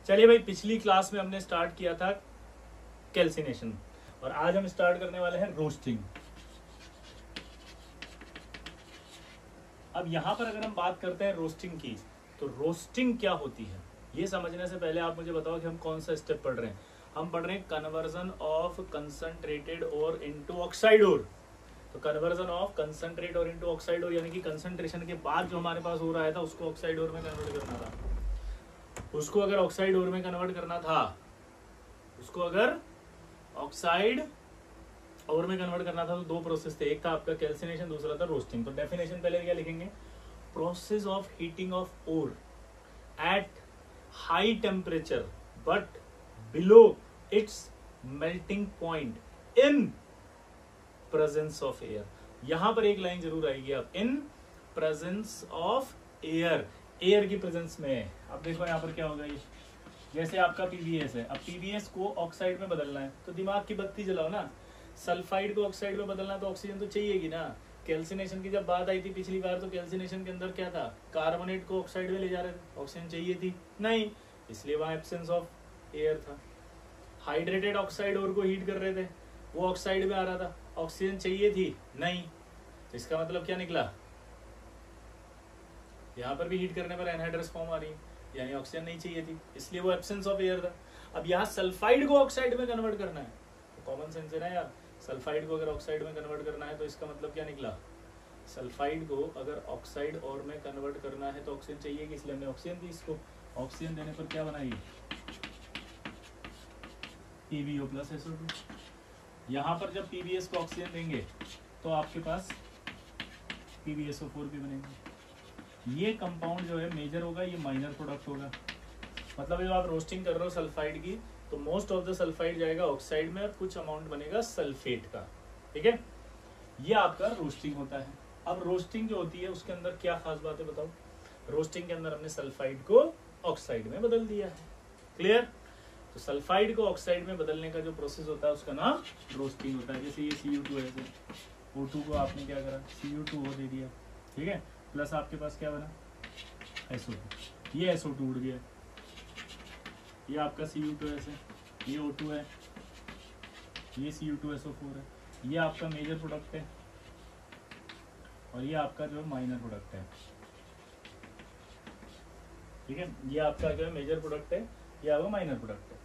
चलिए भाई, पिछली क्लास में हमने स्टार्ट किया था कैल्सिनेशन और आज हम स्टार्ट करने वाले हैं रोस्टिंग। अब यहां पर अगर हम बात करते हैं रोस्टिंग की, तो रोस्टिंग क्या होती है ये समझने से पहले आप मुझे बताओ कि हम कौन सा स्टेप पढ़ रहे हैं। हम पढ़ रहे हैं कन्वर्जन ऑफ कंसंट्रेटेड और इनटू ऑक्साइड ओर। तो कन्वर्जन ऑफ कंसंट्रेट और इनटू ऑक्साइड ओर, यानी कि कंसंट्रेशन के बाद जो हमारे पास हो रहा था उसको ऑक्साइड ओर में कन्वर्ट करना था। उसको अगर ऑक्साइड ओर में कन्वर्ट करना था, उसको अगर ऑक्साइड ओर में कन्वर्ट करना था तो दो प्रोसेस थे, एक था आपका कैल्सिनेशन, दूसरा था रोस्टिंग। तो डेफिनेशन पहले क्या लिखेंगे, process of heating of ore at high temperature but below its melting point in presence of air. यहां पर एक लाइन जरूर आएगी, आप in presence of air, air की प्रेजेंस में। अब देखो यहाँ पर क्या होगा, ये जैसे आपका पीवीएस है, अब पीवीएस को ऑक्साइड में बदलना है तो दिमाग की बत्ती जलाओ ना। सल्फाइड को ऑक्साइड में बदलना तो ऑक्सीजन तो चाहिएगी ना। कैल्सिनेशन की जब बात आई थी पिछली बार, तो कैल्सिनेशन के अंदर क्या था, कार्बोनेट को ऑक्साइड में ले जा रहे थे, ऑक्सीजन चाहिए थी नहीं, इसलिए वहां एब्सेंस ऑफ एयर था। हाइड्रेटेड ऑक्साइड और को हीट कर रहे थे, वो ऑक्साइड में आ रहा था, ऑक्सीजन चाहिए थी नहीं, तो इसका मतलब क्या निकला, यहाँ पर भी हीट करने पर एनहाइड्रस फॉर्म आ रही है, यानी ऑक्सीजन नहीं चाहिए थी, इसलिए वो एब्सेंस ऑफ एयर था। अब यहाँ सल्फाइड को ऑक्साइड में कन्वर्ट करना है, तो कॉमन सेंस है ना यार, सल्फाइड को अगर ऑक्साइड में कन्वर्ट करना है तो इसका मतलब क्या निकला, सल्फाइड को अगर ऑक्साइड और में कन्वर्ट करना है तो ऑक्सीजन चाहिए, इसलिए हमने ऑक्सीजन दी इसको। ऑक्सीजन देने पर क्या बनाई, PbO प्लस SO2। यहाँ पर जब PbS को ऑक्सीजन देंगे तो आपके पास PbSO4 भी बनेगा। ये कंपाउंड जो है मेजर होगा, ये माइनर प्रोडक्ट होगा। मतलब जब आप रोस्टिंग कर रहे हो सल्फाइड की, तो मोस्ट ऑफ द सल्फाइड जाएगा ऑक्साइड में और कुछ अमाउंट बनेगा सल्फेट का, ठीक है। ये आपका रोस्टिंग होता है। अब रोस्टिंग जो होती है उसके अंदर क्या खास बात है बताओ। रोस्टिंग के अंदर हमने सल्फाइड को ऑक्साइड में बदल दिया है, क्लियर। तो सल्फाइड को ऑक्साइड में बदलने का जो प्रोसेस होता है उसका नाम रोस्टिंग होता है। जैसे ये Cu2 है, O2 को आपने क्या करा, Cu2O दे दिया, ठीक है, प्लस आपके पास क्या बना, SO2। ये SO2 उड़ गया, ये आपका Cu2 ऐसे, ये O2 है, ये Cu2SO4 है, ये आपका मेजर प्रोडक्ट है और ये आपका जो माइनर प्रोडक्ट है, ठीक है। ये आपका जो है मेजर प्रोडक्ट है, ये आपका माइनर प्रोडक्ट है।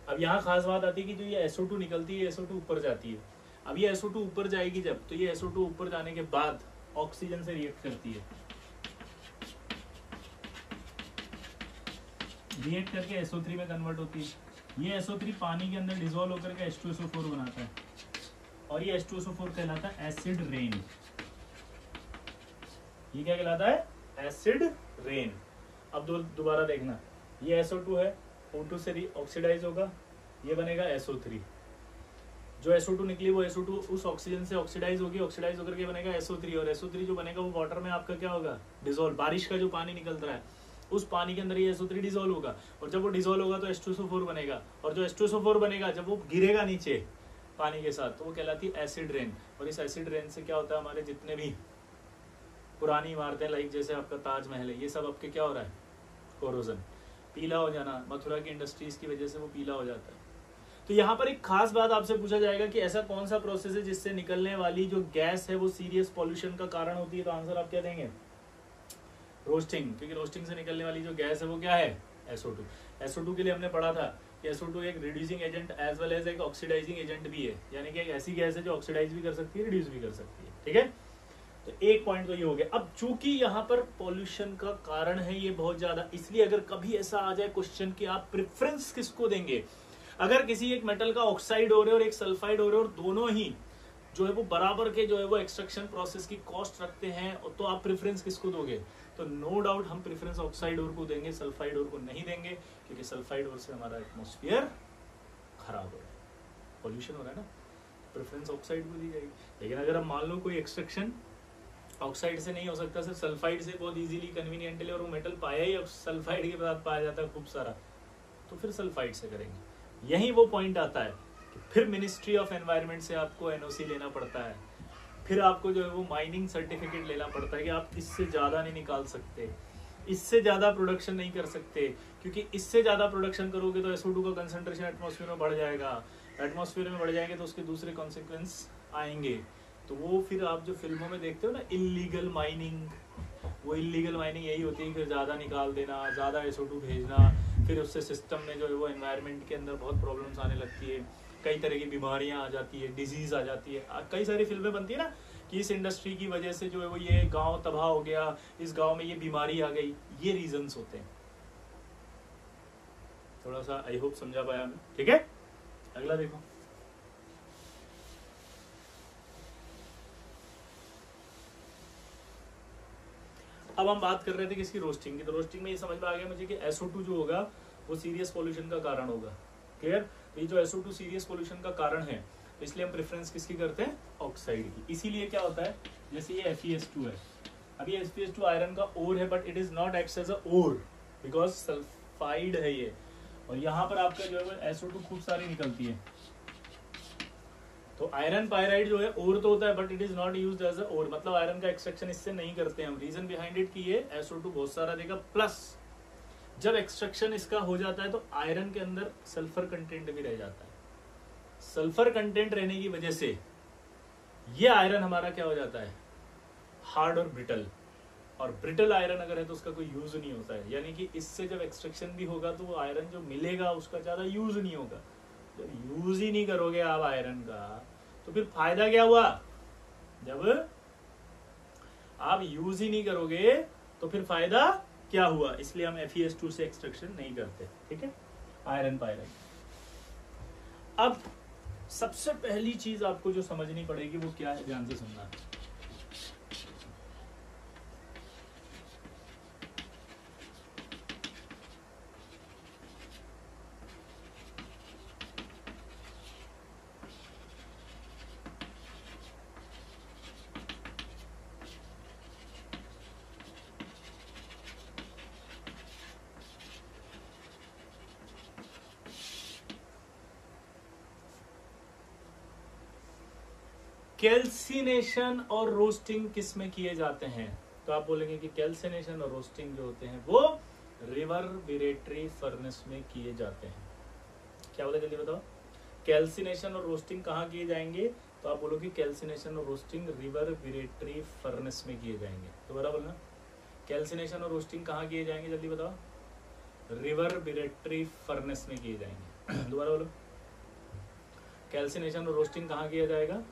अब यहाँ खास बात आती है कि जो ये SO2 निकलती है, SO2 ऊपर जाती है। अब ये SO2 ऊपर जाएगी जब, तो ये SO2 ऊपर जाने के बाद ऑक्सीजन से रिएक्ट करती है, रिएक्ट करके SO3 में कन्वर्ट होती है। ये SO3 पानी के अंदर डिसॉल्व होकर के H2SO4 बनाता है और ये H2SO4 कहलाता है एसिड रेन। ये क्या कहलाता है, एसिड रेन। अब दोबारा देखना, ये SO2 है, O2 से ऑक्सीडाइज होगा, ये बनेगा SO3। जो SO2 निकली वो SO2 उस ऑक्सीजन से ऑक्सीडाइज होगी, ऑक्सीडाइज होकर के बनेगा SO3 और SO3 जो बनेगा वो वाटर में आपका क्या होगा, डिसॉल्व। बारिश का जो पानी निकल रहा है उस पानी के अंदर ये SO3 डिसॉल्व होगा और जब वो डिसॉल्व होगा तो H2SO4 बनेगा और जो H2SO4 बनेगा जब वो गिरेगा नीचे पानी के साथ तो वो कहलाती है एसिड रेन। और इस एसिड रेन से क्या होता है, हमारे जितने भी पुरानी इमारतें लाइक जैसे आपका ताजमहल है, ये सब आपके क्या हो रहा है, कोरोजन, पीला हो जाना। मथुरा की इंडस्ट्रीज की वजह से वो पीला हो जाता है। तो यहाँ पर एक खास बात आपसे पूछा जाएगा कि ऐसा कौन सा प्रोसेस है जिससे निकलने वाली जो गैस है वो सीरियस पॉल्यूशन का कारण होती है, तो आंसर आप क्या देंगे, रोस्टिंग। क्योंकि रोस्टिंग से निकलने वाली जो गैस है वो क्या है, SO2। SO2 के लिए हमने पढ़ा था कि SO2 एक reducing agent as well as एक ऑक्सीडाइजिंग एजेंट भी है, यानी कि एक ऐसी गैस है जो ऑक्सीडाइज भी कर सकती है, रिड्यूस भी कर सकती है, ठीक है। तो एक पॉइंट तो ये हो गया। अब चूंकि यहाँ पर पॉल्यूशन का कारण है ये बहुत ज्यादा, इसलिए अगर कभी ऐसा आ जाए क्वेश्चन कि आप प्रेफरेंस किसको देंगे, अगर किसी एक मेटल का ऑक्साइड हो रहे और एक सल्फाइड हो रहे और दोनों ही जो है वो बराबर के जो है वो एक्सट्रैक्शन प्रोसेस की कॉस्ट रखते हैं, तो आप प्रेफरेंस किसको दोगे, तो नो डाउट हम प्रेफरेंस ऑक्साइड ओर को देंगे, सल्फाइड ओर को नहीं देंगे, क्योंकि सल्फाइड ओर से हमारा एटमॉस्फेयर खराब हो रहा है, पॉल्यूशन हो रहा है ना, प्रेफरेंस ऑक्साइड को दी जाएगी। लेकिन अगर हम मान लो कोई एक्सट्रैक्शन ऑक्साइड से नहीं हो सकता, सिर्फ सल्फाइड से बहुत इजीली कन्वीनियंटली, और वो मेटल पाया ही सल्फाइड के बाद पाया जाता है खूब सारा, तो फिर सल्फाइड से करेंगे। यही वो पॉइंट आता है कि फिर मिनिस्ट्री ऑफ एनवायरनमेंट से आपको NOC लेना पड़ता है, फिर आपको जो है वो माइनिंग सर्टिफिकेट लेना पड़ता है कि आप इससे ज्यादा नहीं निकाल सकते। इससे ज्यादा प्रोडक्शन नहीं कर सकते, क्योंकि इससे ज्यादा प्रोडक्शन करोगे तो SO2 का कंसंट्रेशन एटमॉस्फेयर में बढ़ जाएगा, एटमॉस्फेयर में बढ़ जाएंगे तो उसके दूसरे कॉन्सिक्वेंस आएंगे। तो वो फिर आप जो फिल्मों में देखते हो ना इल्लीगल माइनिंग, वो इल्लीगल माइनिंग यही होती है कि ज़्यादा निकाल देना, ज़्यादा SO2 भेजना, फिर उससे सिस्टम में जो है वो एनवायरनमेंट के अंदर बहुत प्रॉब्लम्स आने लगती है, कई तरह की बीमारियां आ जाती है, डिजीज आ जाती है। कई सारी फिल्में बनती है ना कि इस इंडस्ट्री की वजह से जो है वो ये गांव तबाह हो गया, इस गांव में ये बीमारी आ गई, ये रीजंस होते हैं। थोड़ा सा आई होप समझा पाया मैं, ठीक है। अगला देखो, अब हम बात कर रहे थे किसकी, रोस्टिंग की। तो रोस्टिंग में ये समझ में आ गया मुझे कि SO2 जो होगा वो सीरियस पॉल्यूशन का कारण होगा, क्लियर। तो ये जो SO2 सीरियस पॉल्यूशन का कारण है, तो इसलिए हम प्रेफरेंस किसकी करते हैं, ऑक्साइड की। इसीलिए क्या होता है, जैसे ये FeS2 है, अभी FeS2 आयरन का ओर है, but it is not acts as a ore because sulphide है ये, और यहाँ पर आपका जो है वो SO2 खूब सारी निकलती है। तो आयरन पायराइड जो है ओर तो होता है, but it is not used as a ore, मतलब आयरन का एक्सट्रैक्शन इससे नहीं करते हम। रीजन बिहाइंड इट कि ये SO2 बहुत सारा देगा, प्लस जब एक्सट्रैक्शन इसका हो जाता है तो आयरन के अंदर सल्फर कंटेंट भी रह जाता है। सल्फर कंटेंट रहने की वजह से ये आयरन हमारा क्या हो जाता है, हार्ड और ब्रिटल। और ब्रिटल आयरन अगर है तो उसका कोई यूज नहीं होता है, यानी कि इससे जब एक्सट्रैक्शन भी होगा तो वो आयरन जो मिलेगा उसका ज्यादा यूज नहीं होगा। जब यूज ही नहीं करोगे आप आयरन का तो फिर फायदा क्या हुआ, जब आप यूज ही नहीं करोगे तो फिर फायदा क्या हुआ। इसलिए हम FeS2 से एक्सट्रैक्शन नहीं करते, ठीक है, आयरन पायराइड। अब सबसे पहली चीज आपको जो समझनी पड़ेगी वो क्या है, ध्यान से सुनना। कैल्सिनेशन और रोस्टिंग किस में किए जाते हैं, तो आप बोलेंगे कि कैल्सिनेशन और रोस्टिंग जो होते हैं वो रिवर्बरेटरी फर्नेस में किए जाते हैं। क्या बोले जल्दी बताओ, कैल्सिनेशन और रोस्टिंग कहाँ किए जाएंगे, तो आप बोलोगे कैल्सिनेशन और रोस्टिंग रिवर्बरेटरी फर्नेस में किए जाएंगे। दोबारा बोलना, कैल्सिनेशन और रोस्टिंग कहाँ किए जाएंगे, जल्दी बताओ, रिवर्बरेटरी फर्नेस में किए जाएंगे। दोबारा बोलो, कैल्सिनेशन और रोस्टिंग कहाँ किया जाएगा,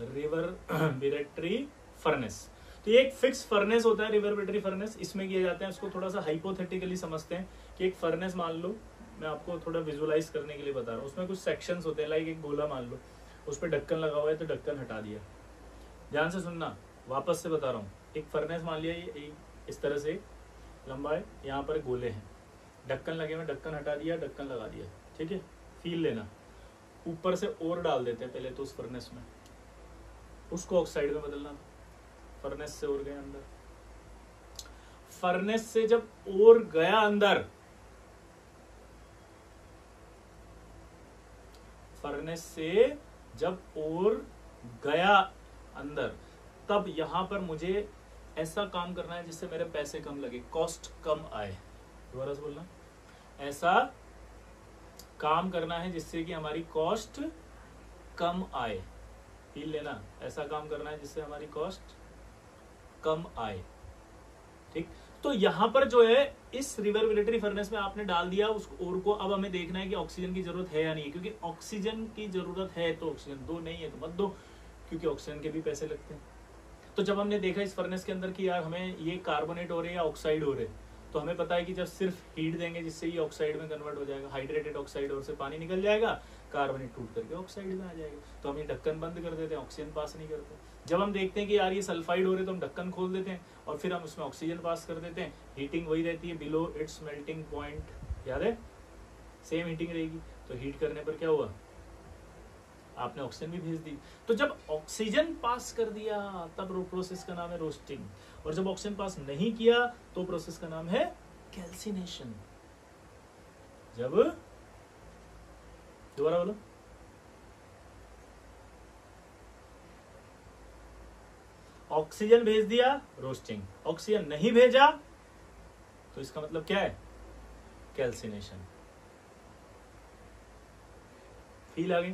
रिवर्बरेटरी फर्नेस। तो ये एक फिक्स फर्नेस होता है रिवर्बरेटरी फर्नेस, इसमें किए जाते हैं। इसको थोड़ा सा हाइपोथेटिकली समझते हैं कि एक फर्नेस मान लो, मैं आपको थोड़ा विजुलाइज करने के लिए बता रहा हूँ। उसमें कुछ सेक्शंस होते हैं, लाइक एक गोला मान लो, उस पर ढक्कन लगा हुआ है तो ढक्कन हटा दिया। ध्यान से सुनना, वापस से बता रहा हूँ। एक फर्नेस मान लिया, ये इस तरह से लंबा है, यहाँ पर गोले हैं, ढक्कन लगे हुए, ढक्कन हटा दिया, ढक्कन लगा दिया, ठीक है। फील लेना, ऊपर से और डाल देते हैं पहले तो उस फर्नेस में, उसको ऑक्साइड में बदलना। फर्नेस से और गया अंदर, फर्नेस से जब और गया अंदर, फर्नेस से जब और गया अंदर, तब यहां पर मुझे ऐसा काम करना है जिससे मेरे पैसे कम लगे, कॉस्ट कम आए। दोबारा से बोलना, ऐसा काम करना है जिससे कि हमारी कॉस्ट कम आए। फील लेना, ऐसा काम करना है जिससे हमारी कॉस्ट कम आए, ठीक। तो यहां पर जो है इस रिवर्बरेटरी फर्नेस में आपने डाल दिया उस ओर को। अब हमें देखना है कि ऑक्सीजन की जरूरत है या नहीं, क्योंकि ऑक्सीजन की जरूरत है तो ऑक्सीजन दो, नहीं है तो मत दो, क्योंकि ऑक्सीजन के भी पैसे लगते हैं। तो जब हमने देखा इस फर्नेस के अंदर कि यार हमें ये कार्बोनेट हो रहे हैं या ऑक्साइड हो रहे हैं, तो हमें पता है कि जब सिर्फ हीट देंगे जिससे ये ऑक्साइड में कन्वर्ट हो जाएगा, हाइड्रेटेड ऑक्साइड, और से पानी निकल जाएगा, कार्बोनेट टूट करके ऑक्साइड में आ जाएगा। तो हम ये ढक्कन बंद कर देते हैं, ऑक्सीजन पास नहीं करते। जब हम देखते हैं कि यार ये सल्फाइड हो रहे तो हम ढक्कन खोल देते हैं और फिर हम उसमें ऑक्सीजन पास कर देते हैं। हीटिंग वही रहती है, बिलो इट्स मेल्टिंग पॉइंट, याद है, सेम हीटिंग रहेगी। तो हीट करने पर क्या हुआ, आपने ऑक्सीजन भी भेज दी। तो जब ऑक्सीजन पास कर दिया तब प्रोसेस का नाम है रोस्टिंग, और जब ऑक्सीजन पास नहीं किया तो प्रोसेस का नाम है कैल्सिनेशन। जब, दोबारा बोलो, ऑक्सीजन भेज दिया रोस्टिंग, ऑक्सीजन नहीं भेजा तो इसका मतलब क्या है, कैल्सिनेशन। फील आ गई।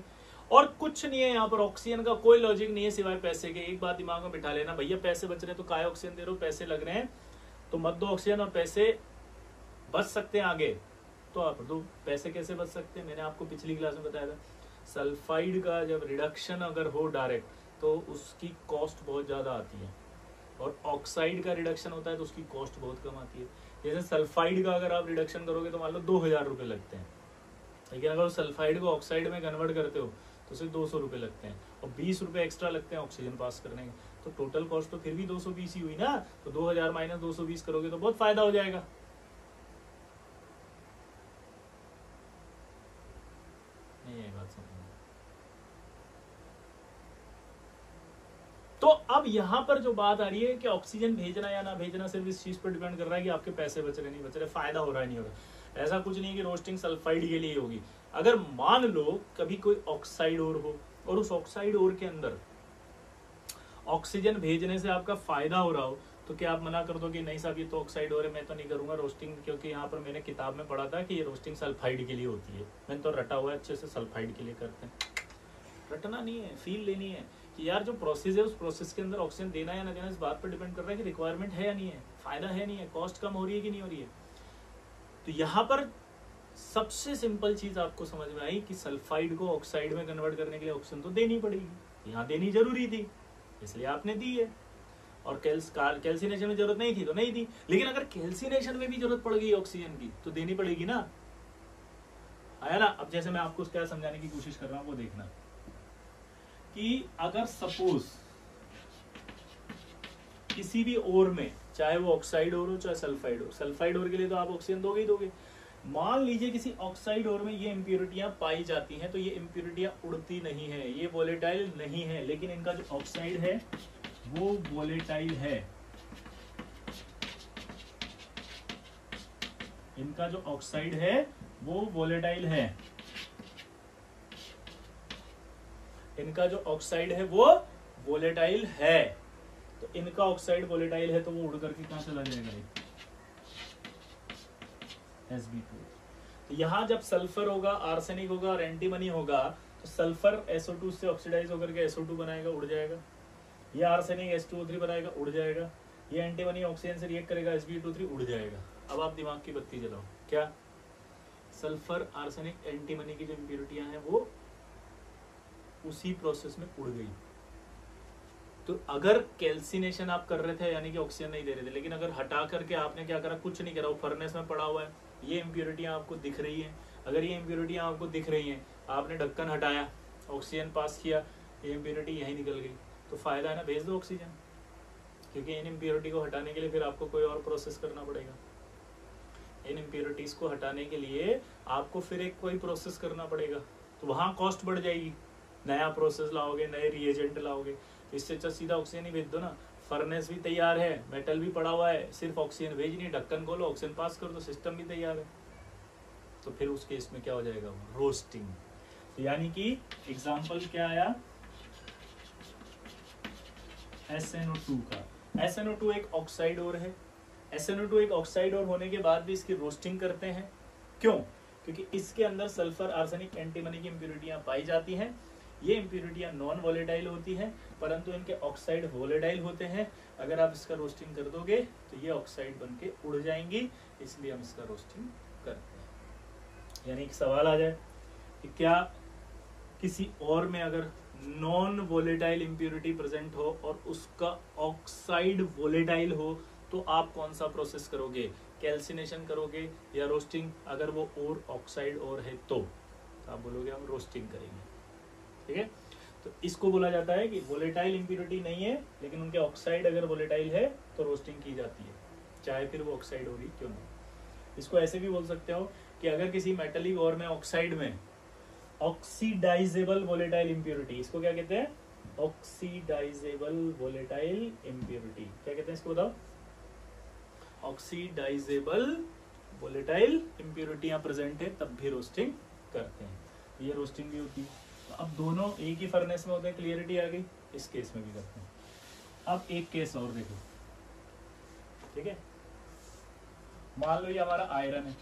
और कुछ नहीं है यहाँ पर, ऑक्सीजन का कोई लॉजिक नहीं है सिवाय पैसे के। एक बात दिमाग में बिठा लेना, भैया पैसे बच रहे हैं तो काय ऑक्सीजन दे रहे हो, पैसे लग रहे हैं तो मत दो ऑक्सीजन, और पैसे बच सकते हैं आगे तो आप दो। पैसे कैसे बच सकते हैं, मैंने आपको पिछली क्लास में बताया था, सल्फाइड का जब रिडक्शन अगर हो डायरेक्ट तो उसकी कॉस्ट बहुत ज़्यादा आती है, और ऑक्साइड का रिडक्शन होता है तो उसकी कॉस्ट बहुत कम आती है। जैसे सल्फाइड का अगर आप रिडक्शन करोगे तो मान लो 2000 रुपये लगते हैं, लेकिन अगर सल्फाइड को ऑक्साइड में कन्वर्ट करते हो तो सिर्फ 200 रुपये लगते हैं, और 20 रुपये एक्स्ट्रा लगते हैं ऑक्सीजन पास करने के। तो टोटल कॉस्ट तो फिर भी 220 ही हुई ना, तो 2000 माइनस 220 करोगे तो बहुत फायदा हो जाएगा। नहीं है बात समझ में? तो अब यहाँ पर जो बात आ रही है कि ऑक्सीजन भेजना या ना भेजना सिर्फ इस चीज पर डिपेंड कर रहा है कि आपके पैसे बच रहे नहीं बच रहे, फायदा हो रहा है नहीं हो रहा। ऐसा कुछ नहीं कि रोस्टिंग सल्फाइड के लिए होगी। अगर मान लो कभी कोई ऑक्साइड ओर हो और उस ऑक्साइड ओर के अंदर ऑक्सीजन भेजने से आपका फायदा हो रहा हो, तो क्या आप मना कर दो कि नहीं साहब ये तो ऑक्साइड ओर है, मैं तो नहीं करूंगा रोस्टिंग, क्योंकि यहाँ पर मैंने किताब में पढ़ा था कि ये रोस्टिंग सल्फाइड के लिए होती है, मैंने तो रटा हुआ है अच्छे से, सल्फाइड के लिए करते हैं। रटना नहीं है, फील लेनी है कि यार जो प्रोसेस है उस प्रोसेस के अंदर ऑक्सीजन देना या ना देना इस बात पर डिपेंड कर रहा है कि रिक्वायरमेंट है या नहीं है, फायदा है नहीं है, कॉस्ट कम हो रही है कि नहीं हो रही है। तो यहाँ पर सबसे सिंपल चीज आपको समझ में आई कि सल्फाइड को ऑक्साइड में कन्वर्ट करने के लिए ऑक्सीजन तो देनी पड़ेगी, यहाँ देनी जरूरी थी इसलिए आपने दी है, और कैल्सिनेशन में जरूरत नहीं थी तो नहीं दी। लेकिन अगर कैल्सिनेशन में भी जरूरत पड़ गई ऑक्सीजन की तो देनी पड़ेगी ना, आया ना? अब जैसे मैं आपको क्या समझाने की कोशिश कर रहा हूं वो देखना, कि अगर सपोज किसी भी ओर में, चाहे वो ऑक्साइड ओर हो चाहे सल्फाइड हो, सल्फाइड ओर के लिए तो आप ऑक्सीजन दोगे ही दोगे। मान लीजिए किसी ऑक्साइड ओर में ये इंप्योरिटियां पाई जाती हैं, तो ये इंप्योरिटियां उड़ती नहीं है, ये वोलेटाइल नहीं है, लेकिन इनका जो ऑक्साइड है वो वोलेटाइल है, इनका जो ऑक्साइड है वो वोलेटाइल है, इनका जो ऑक्साइड है वो वोलेटाइल है। तो इनका ऑक्साइड वोलेटाइल है तो वो उड़ करके कहां चला जाएगा, Sb2। तो यहां जब सल्फर होगा, आर्सेनिक होगा और एंटीमनी होगा, तो सल्फर SO2 से ऑक्सीडाइज होकर के SO2 बनाएगा, उड़ जाएगा। ये आर्सेनिक H2O3 बनाएगा, उड़ जाएगा। ये एंटीमनी ऑक्सीजन से रिएक्ट करेगा, Sb2 उड़ जाएगा। अब आप दिमाग की बत्ती जलाओ, क्या सल्फर आर्सेनिक एंटीमनी की जो इंप्योरिटियां हैं वो उसी प्रोसेस में उड़ गई। तो अगर कैल्सिनेशन आप कर रहे थे यानी कि ऑक्सीजन नहीं दे रहे थे, लेकिन अगर हटा करके आपने क्या करा, कुछ नहीं करा, वो फर्नेस में पड़ा हुआ है, ये इंप्योरिटियां आपको दिख रही हैं। अगर ये इंप्योरिटियां आपको दिख रही हैं, आपने ढक्कन हटाया, ऑक्सीजन पास किया, ये इंप्योरिटी यहीं निकल गई, तो फायदा है ना, भेज दो ऑक्सीजन। क्योंकि इन इंप्योरिटी को हटाने के लिए फिर आपको कोई और प्रोसेस करना पड़ेगा, इन इंप्योरिटीज को हटाने के लिए आपको फिर एक कोई प्रोसेस करना पड़ेगा, तो वहां कॉस्ट बढ़ जाएगी, नया प्रोसेस लाओगे, नए रिएजेंट लाओगे। इससे अच्छा सीधा ऑक्सीजन ही भेज दो ना, फर्नेस भी तैयार है, मेटल भी पड़ा हुआ है, सिर्फ ऑक्सीजन भेजनी, ढक्कन खोलो, ऑक्सीजन पास कर दो, सिस्टम भी तैयार है। तो फिर उस केस में क्या हो जाएगा, रोस्टिंग। तो यानी कि एग्जांपल क्या आया, SNO2 का। SNO2 एक ऑक्साइड और है, SNO2 एक ऑक्साइड और होने के बाद भी इसकी रोस्टिंग करते हैं। क्यों? क्योंकि इसके अंदर सल्फर आर्सेनिक एंटीमनी की इंप्योरिटियां पाई जाती हैं। ये इंप्योरिटियां नॉन वोलेटाइल होती हैं, परंतु इनके ऑक्साइड वोलेटाइल होते हैं। अगर आप इसका रोस्टिंग कर दोगे तो ये ऑक्साइड बन के उड़ जाएंगी, इसलिए हम इसका रोस्टिंग करते हैं। यानी एक सवाल आ जाए कि क्या किसी और में अगर नॉन वोलेटाइल इंप्योरिटी प्रेजेंट हो और उसका ऑक्साइड वोलेटाइल हो, तो आप कौन सा प्रोसेस करोगे, कैल्सिनेशन करोगे या रोस्टिंग? अगर वो और ऑक्साइड और है तो आप बोलोगे हम रोस्टिंग करेंगे, ठीक है। तो इसको बोला जाता है कि वोलेटाइल इंप्योरिटी नहीं है, लेकिन उनके ऑक्साइड अगर वोलेटाइल है तो रोस्टिंग की जाती है, चाहे फिर वो ऑक्साइड हो रही क्यों नहीं। इसको ऐसे भी बोल सकते हो कि अगर किसी मेटलिक और में ऑक्साइड में ऑक्सीडाइजेबल वोलेटाइल इंप्योरिटी, इसको क्या कहते हैं, ऑक्सीडाइजेबल वोलेटाइल इंप्योरिटी, क्या कहते हैं इसको बताओ, ऑक्सीडाइजेबल वोलेटाइल इंप्योरिटियां प्रेजेंट है तब भी रोस्टिंग करते हैं, ये रोस्टिंग भी होती है। तो अब दोनों एक ही फर्नेस में होते हैं, क्लियरिटी आ गई, इस केस में भी करते हैं। अब एक केस और देखो, ठीक है। मान लो ये हमारा आयरन है,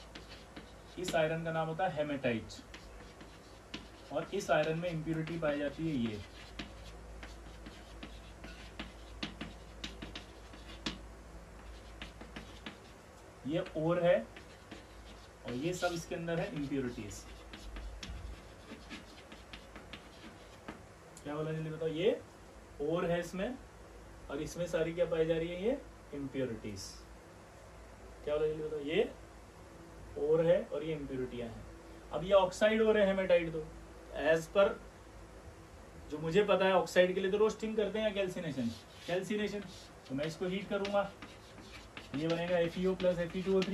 इस आयरन का नाम होता है हेमेटाइट, और इस आयरन में इंप्योरिटी पाई जाती है ये ओर है, और ये सब इसके अंदर है इंप्योरिटीज। क्या बोला जल्दी बताओ, ये ओर है इसमें, और इसमें सारी क्या पाई जा रही है, ये इंप्योरिटीज। क्या बोला जल्दी बताओ, ये ओर है और ये इंप्योरिटियां हैं। अब ये ऑक्साइड ओर है हेमेटाइट, तो एज पर जो मुझे पता है ऑक्साइड के लिए तो रोस्टिंग करते हैं या कैल्सिनेशन, कैल्सिनेशन। तो मैं इसको हीट करूंगा, ये बनेगा FeO प्लस Fe2O3।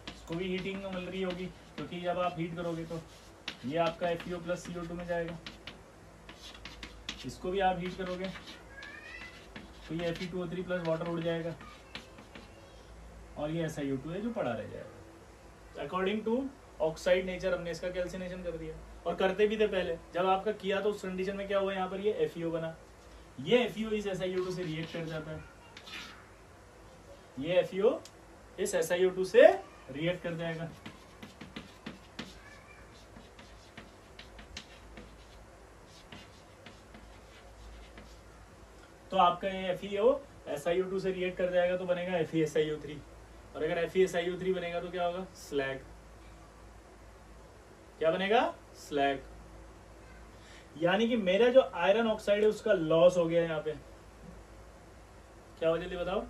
इसको भी हीटिंग मिल रही होगी, क्योंकि जब आप हीट करोगे तो ये आपका FeO प्लस CO2 में जाएगा, इसको भी आप हीट करोगे तो ये Fe2O3 प्लस वाटर उड़ जाएगा, और ये SiO2 है जो पड़ा रह जाएगा। अकॉर्डिंग टू ऑक्साइड नेचर हमने इसका कैल्सिनेशन कर दिया, और करते भी थे पहले। जब आपका किया तो उस कंडीशन में क्या हुआ, यहाँ पर ये FeO बना, ये FeO इस SiO2 से रिएक्ट कर जाता है, ये FeO इस SiO2 से रिएक्ट कर जाएगा। तो आपका ये FeO SiO2 से रिएक्ट कर जाएगा तो बनेगा FeSiO3, और अगर FeSiO3 बनेगा तो क्या होगा, स्लैग। क्या बनेगा, स्लैग। यानी कि मेरा जो आयरन ऑक्साइड है उसका लॉस हो गया यहाँ पे। क्या हो, जल्दी बताओ,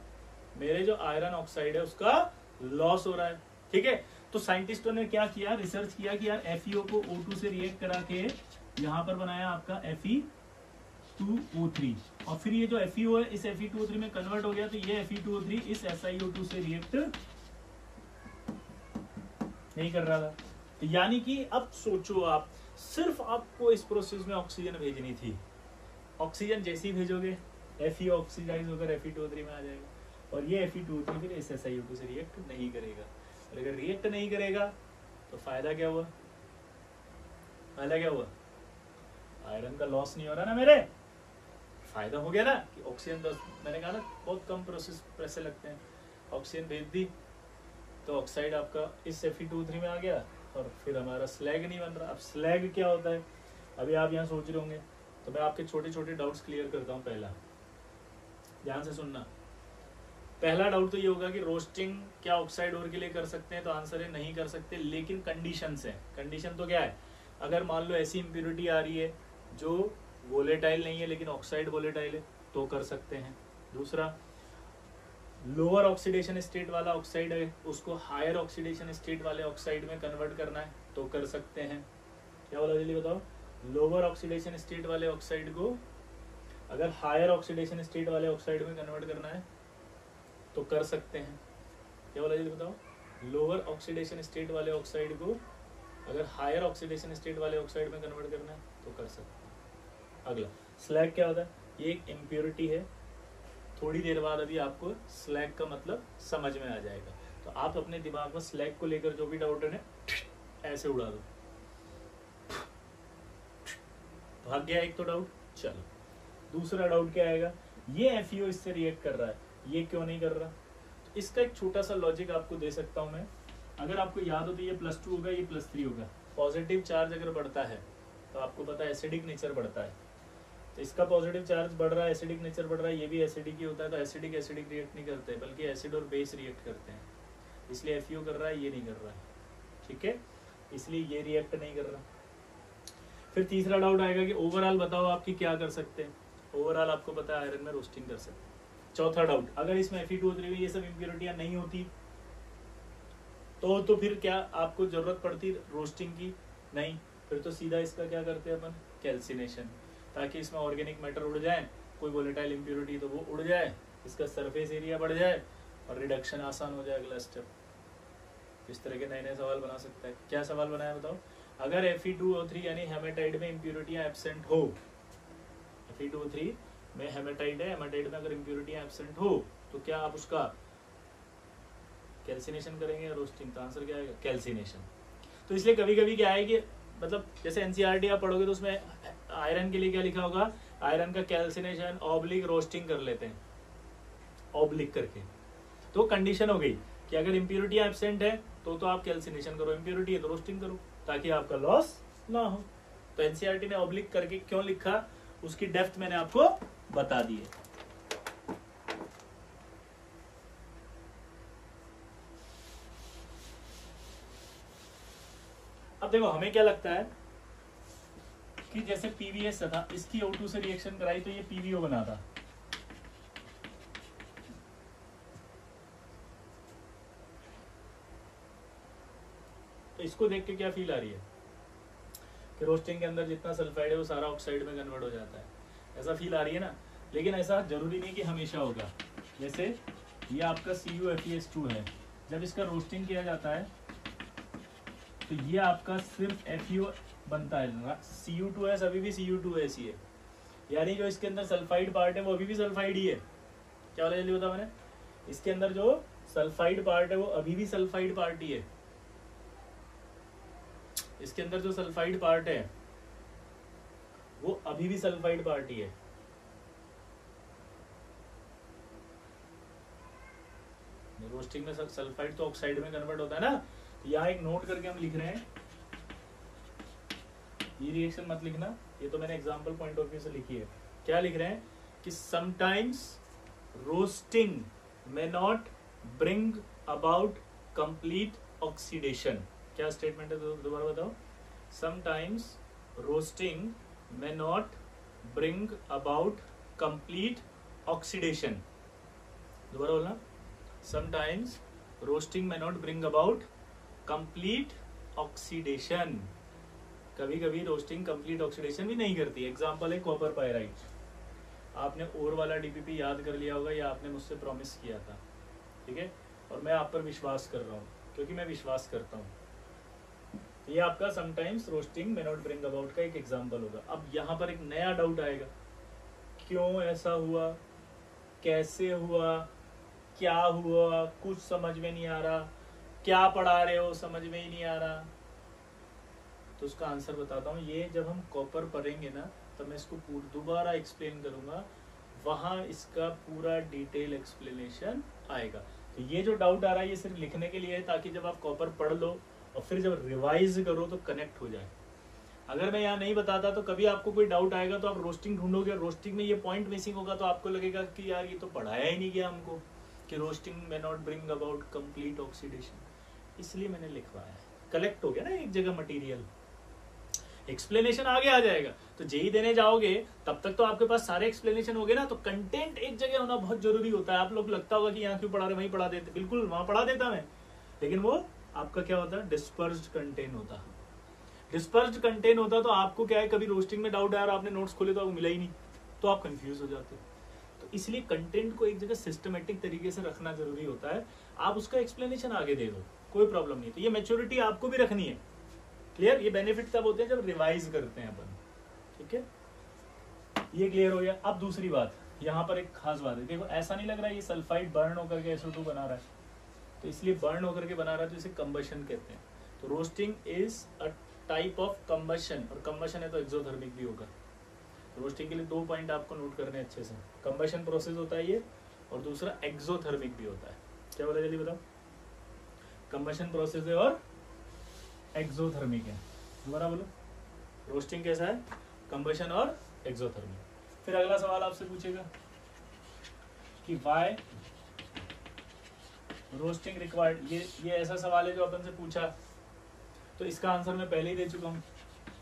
मेरे जो आयरन ऑक्साइड है उसका लॉस हो रहा है। ठीक है, तो साइंटिस्टों ने क्या किया, रिसर्च किया कि यार FeO को O2 से रिएक्ट करा के यहाँ पर बनाया आपका Fe2O3, और फिर ये जो FeO है इस Fe2O3 में कन्वर्ट हो गया, तो ये Fe2O3 इस SiO2 से रिएक्ट नहीं कर रहा था। तो यानी कि अब सोचो आप, सिर्फ आपको इस प्रोसेस में ऑक्सीजन भेजनी थी, ऑक्सीजन जैसे ही भेजोगे FeO ऑक्सीडाइज होकर Fe2O3 में आ जाएगा, और ये Fe2O3 फिर इस SiO2 से रिएक्ट नहीं करेगा। और अगर रिएक्ट नहीं करेगा तो फायदा क्या हुआ, फायदा क्या हुआ, आयरन का लॉस नहीं हो रहा ना मेरे, फायदा हो गया ना कि ऑक्सीजन, मैंने कहा ना बहुत कम प्रोसेस पैसे लगते हैं, ऑक्सीजन भेज दी तो ऑक्साइड आपका इस Fe2O3 में आ गया, और फिर हमारा स्लैग नहीं बन रहा। अब स्लैग क्या होता है, अभी आप यहाँ सोच रहे होंगे, तो मैं आपके छोटे छोटे डाउट्स क्लियर करता हूँ। पहला ध्यान से सुनना, पहला डाउट तो ये होगा कि रोस्टिंग क्या ऑक्साइड ओर के लिए कर सकते हैं, तो आंसर है नहीं कर सकते, लेकिन कंडीशन है। कंडीशन तो क्या है, अगर मान लो ऐसी इंप्योरिटी आ रही है जो वोलेटाइल नहीं है लेकिन ऑक्साइड वोलेटाइल है तो कर सकते हैं। दूसरा, लोअर ऑक्सीडेशन स्टेट वाला ऑक्साइड है उसको हायर ऑक्सीडेशन स्टेट वाले ऑक्साइड में कन्वर्ट करना है तो कर सकते हैं। क्या बोला जल्दी बताओ, लोअर ऑक्सीडेशन स्टेट वाले ऑक्साइड को अगर हायर ऑक्सीडेशन स्टेट वाले ऑक्साइड में कन्वर्ट करना है तो कर सकते हैं। क्या बोला जल्दी बताओ, लोअर ऑक्सीडेशन स्टेट वाले ऑक्साइड को अगर हायर ऑक्सीडेशन स्टेट वाले ऑक्साइड में कन्वर्ट करना है तो कर सकते हैं। अगला, स्लैग क्या होता है, ये एक इम्प्योरिटी है। थोड़ी देर बाद अभी आपको स्लैग का मतलब समझ में आ जाएगा, तो आप अपने दिमाग में स्लैग को लेकर जो भी डाउट है ऐसे उड़ा दो, भाग गया एक तो डाउट। चलो दूसरा डाउट क्या आएगा, ये FeO इससे रिएक्ट कर रहा है, ये क्यों नहीं कर रहा। तो इसका एक छोटा सा लॉजिक आपको दे सकता हूं मैं, अगर आपको याद हो तो ये +2 होगा, ये +3 होगा। पॉजिटिव चार्ज अगर बढ़ता है तो आपको पता है एसिडिक नेचर बढ़ता है, तो इसका पॉजिटिव चार्ज बढ़ रहा है, एसिडिक नेचर बढ़ रहा है, ये भी एसिडिक ही होता है, तो एसिडिक एसिडिक रिएक्ट नहीं करते बल्कि एसिड और बेस रिएक्ट करते हैं, इसलिए FeO कर रहा है, ये नहीं कर रहा है। ठीक है, इसलिए ये रिएक्ट नहीं कर रहा। फिर तीसरा डाउट आएगा कि ओवरऑल बताओ आपकी क्या कर सकते हैं, ओवरऑल आपको पता है आयरन में रोस्टिंग कर सकते हैं। चौथा डाउट, अगर इसमें Fe2O3 में ये सब इंप्योरिटियां नहीं होती तो फिर क्या आपको जरूरत पड़ती रोस्टिंग की, नहीं, फिर तो सीधा इसका क्या करते हैं अपन, कैल्सिनेशन, ताकि इसमें ऑर्गेनिक मैटर उड़ जाए, कोई वोलेटाइल इंप्योरिटी तो वो उड़ जाए, इसका सरफेस एरिया बढ़ जाए और रिडक्शन आसान हो जाए। अगला स्टेप इस तरह के नए नए सवाल बना सकता है। क्या सवाल बनाया बताओ, अगर Fe2O3 यानी हेमेटाइड में इंप्योरिटियां एब्सेंट हो, Fe2O3 में हेमेटाइड है, हेमेटाइड में अगर इंप्योरिटियां एब्सेंट हो तो क्या आप उसका कैल्सिनेशन करेंगे या रोस्टिंग, तो आंसर क्या आएगा, कैल्सिनेशन। तो इसलिए कभी कभी क्या है कि मतलब जैसे NCERT आप पढ़ोगे तो उसमें आयरन के लिए क्या लिखा होगा, आयरन का कैल्सिनेशन ऑब्लिक रोस्टिंग कर लेते हैं, ऑब्लिक करके। तो कंडीशन हो गई कि अगर इम्प्योरिटी एब्सेंट है तो आप कैल्सिनेशन करो, इम्प्योरिटी है तो रोस्टिंग करो, ताकि आपका लॉस ना हो। तो एनसीईआरटी ने ऑब्लिक करके क्यों लिखा, उसकी डेप्थ मैंने आपको बता दी है। अब देखो हमें क्या लगता है कि जैसे पीवीएस था, इसकी O2 से रिएक्शन कराई तो ये पीवीओ बना था, तो इसको देख के क्या फील आ रही है कि रोस्टिंग के अंदर जितना सल्फाइड है वो सारा ऑक्साइड में कन्वर्ट हो जाता है, ऐसा फील आ रही है ना। लेकिन ऐसा जरूरी नहीं कि हमेशा होगा। जैसे ये आपका CuFeS2 है, जब इसका रोस्टिंग किया जाता है तो ये आपका सिर्फ FeO बनता है, Cu2S अभी भी Cu2S ही है, यानी जो इसके अंदर सल्फाइड पार्ट है वो अभी भी सल्फाइड ही है। क्या वाला जल्दी बता मैंने, इसके अंदर जो सल्फाइड पार्ट है वो अभी भी सल्फाइड पार्ट ही है, इसके अंदर जो सल्फाइड पार्ट है वो अभी भी सल्फाइड पार्ट ही है। रोस्टिंग में सल्फाइड तो ऑक्साइड में कन्वर्ट होता है ना, तो यहाँ एक नोट करके हम लिख रहे हैं, ये रिएक्शन मत लिखना, ये तो मैंने एग्जांपल पॉइंट ऑफ व्यू से लिखी है। क्या लिख रहे हैं कि sometimes roasting may not bring about complete oxidation. क्या स्टेटमेंट है दोबारा बताओ, sometimes roasting may not bring about complete oxidation. दोबारा बोलना, sometimes roasting may not bring about complete oxidation. कभी कभी रोस्टिंग कंप्लीट ऑक्सीडेशन भी नहीं करती। एग्जांपल है कॉपर पायराइट, आपने ओर वाला डीपीपी याद कर लिया होगा, या आपने मुझसे प्रॉमिस किया था, ठीक है, और मैं आप पर विश्वास कर रहा हूँ क्योंकि मैं विश्वास करता हूँ। ये आपका sometimes roasting may not bring about का एक एग्जांपल होगा। अब यहाँ पर एक नया डाउट आएगा, क्यों ऐसा हुआ, कैसे हुआ, क्या हुआ, कुछ समझ में नहीं आ रहा, क्या पढ़ा रहे हो समझ में ही नहीं आ रहा। तो उसका आंसर बताता हूँ, ये जब हम कॉपर पढ़ेंगे ना तब मैं इसको दोबारा एक्सप्लेन करूंगा, वहां इसका पूरा डिटेल एक्सप्लेनेशन आएगा। तो ये जो डाउट आ रहा है ये सिर्फ लिखने के लिए है, ताकि जब आप कॉपर पढ़ लो और फिर जब रिवाइज करो तो कनेक्ट हो जाए। अगर मैं यहाँ नहीं बताता तो कभी आपको कोई डाउट आएगा तो आप रोस्टिंग ढूंढोगे, रोस्टिंग में ये पॉइंट मिसिंग होगा, तो आपको लगेगा कि यार ये तो पढ़ाया ही नहीं गया हमको कि roasting may not bring about complete oxidation. इसलिए मैंने लिखवाया है, कलेक्ट हो गया ना एक जगह मटेरियल, एक्सप्लेनेशन आगे आ जाएगा। तो जेई देने जाओगे तब तक तो आपके पास सारे एक्सप्लेनेशन हो गए ना, तो कंटेंट एक जगह होना बहुत जरूरी होता है। आप लोग लगता होगा कि यहाँ क्यों पढ़ा रहे, वहीं पढ़ा देते, बिल्कुल वहां पढ़ा देता मैं, लेकिन वो आपका क्या होता है, डिस्पर्स्ड कंटेंट होता। डिस्पर्स्ड कंटेंट होता तो आपको क्या है, कभी रोस्टिंग में डाउट आया और आपने नोट्स खोले तो आपको मिला ही नहीं, तो आप कंफ्यूज हो जाते। तो इसलिए कंटेंट को एक जगह सिस्टमेटिक तरीके से रखना जरूरी होता है। आप उसका एक्सप्लेनेशन आगे दे दो, कोई प्रॉब्लम नहीं। तो ये मैच्योरिटी आपको भी रखनी है। क्लियर, ये बेनिफिट तब होते हैं जब रिवाइज करते हैं अपन, ठीक है, ये क्लियर हो गया। अब दूसरी बात, यहाँ पर एक खास बात है, देखो ऐसा नहीं लग रहा है ये सल्फाइड बर्न होकर के SO2 बना रहा है, तो इसलिए बर्न होकर के बना रहा है तो इसे कंबशन कहते हैं। तो roasting is a type of combustion, और कंबशन है तो एक्सोथर्मिक भी होगा। रोस्टिंग के लिए 2 पॉइंट आपको नोट करने अच्छे से, कंबशन प्रोसेस होता है ये, और दूसरा एक्सोथर्मिक भी होता है। क्या बोला जल्दी बताओ, कंबशन प्रोसेस है और एक्सोथर्मिक है। दोबारा बोलो, रोस्टिंग कैसा है, कंबशन और एक्सोथर्मिक। फिर अगला सवाल आपसे पूछेगा कि व्हाई रोस्टिंग रिक्वायर्ड। ये ऐसा सवाल है जो अपन से पूछा, तो इसका आंसर मैं पहले ही दे चुका हूं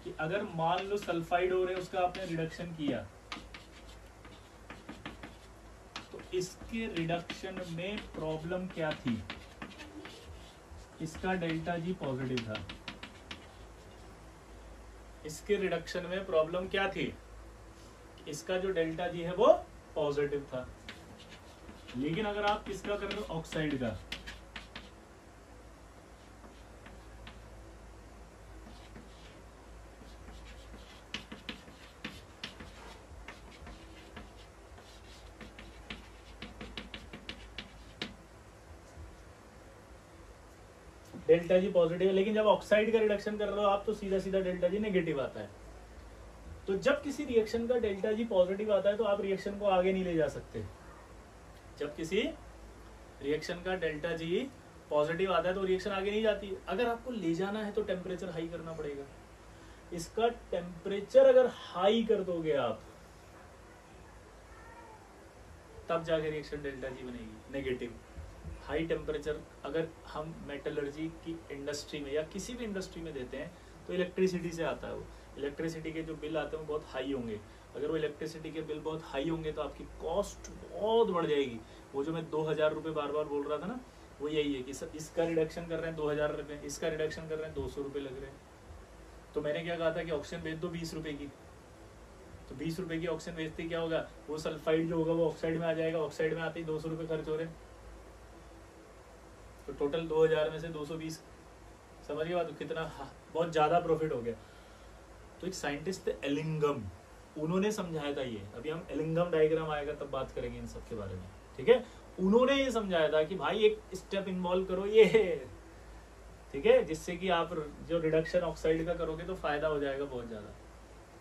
कि अगर मान लो सल्फाइड हो रहे उसका आपने रिडक्शन किया, तो इसके रिडक्शन में प्रॉब्लम क्या थी, इसका डेल्टा जी पॉजिटिव था। इसके रिडक्शन में प्रॉब्लम क्या थी, इसका जो डेल्टा जी है वो पॉजिटिव था। लेकिन अगर आप किसका कर रहे हो, ऑक्साइड का, डेल्टा जी पॉजिटिव है, लेकिन जब ऑक्साइड का रिडक्शन कर रहे हो आप तो सीधा सीधा डेल्टा जी नेगेटिव आता है। तो जब किसी रिएक्शन का डेल्टा जी पॉजिटिव आता है तो आप रिएक्शन को आगे नहीं ले जा सकते। जब किसी रिएक्शन का डेल्टा जी पॉजिटिव आता है तो रिएक्शन आगे नहीं जाती है। अगर आपको ले जाना है तो टेम्परेचर हाई करना पड़ेगा। इसका टेम्परेचर अगर हाई कर दोगे आप, तब जाके रिएक्शन डेल्टा जी बनेगी नेगेटिव। हाई टेम्परेचर अगर हम मेटलर्जी की इंडस्ट्री में या किसी भी इंडस्ट्री में देते हैं तो इलेक्ट्रिसिटी से आता है। वो इलेक्ट्रिसिटी के जो बिल आते हैं वो बहुत हाई होंगे। अगर वो इलेक्ट्रिसिटी के बिल बहुत हाई होंगे तो आपकी कॉस्ट बहुत बढ़ जाएगी। वो जो मैं 2000 रुपये बार बार बोल रहा था ना, वो यही है कि सर इसका रिडक्शन कर रहे हैं 2000 रुपये, इसका रिडक्शन कर रहे हैं 200 रुपये लग रहे हैं। तो मैंने क्या कहा था कि ऑक्सीजन बेच दो 20 रुपये की, तो 20 रुपये की ऑक्सीजन बेचते क्या होगा, वो सल्फाइड जो होगा वो ऑक्साइड में आ जाएगा। ऑक्साइड में आते ही 200 रुपये खर्च हो रहे हैं, तो टोटल 2000 में से 220, समझिए बात, तो कितना बहुत ज़्यादा प्रॉफिट हो गया। तो एक साइंटिस्ट थे एलिंगम, उन्होंने समझाया था ये। अभी हम एलिंगम डायग्राम आएगा तब बात करेंगे इन सब के बारे में, ठीक है। उन्होंने ये समझाया था कि भाई एक स्टेप इन्वॉल्व करो ये, ठीक है, जिससे कि आप जो रिडक्शन ऑक्साइड का करोगे तो फायदा हो जाएगा बहुत ज़्यादा।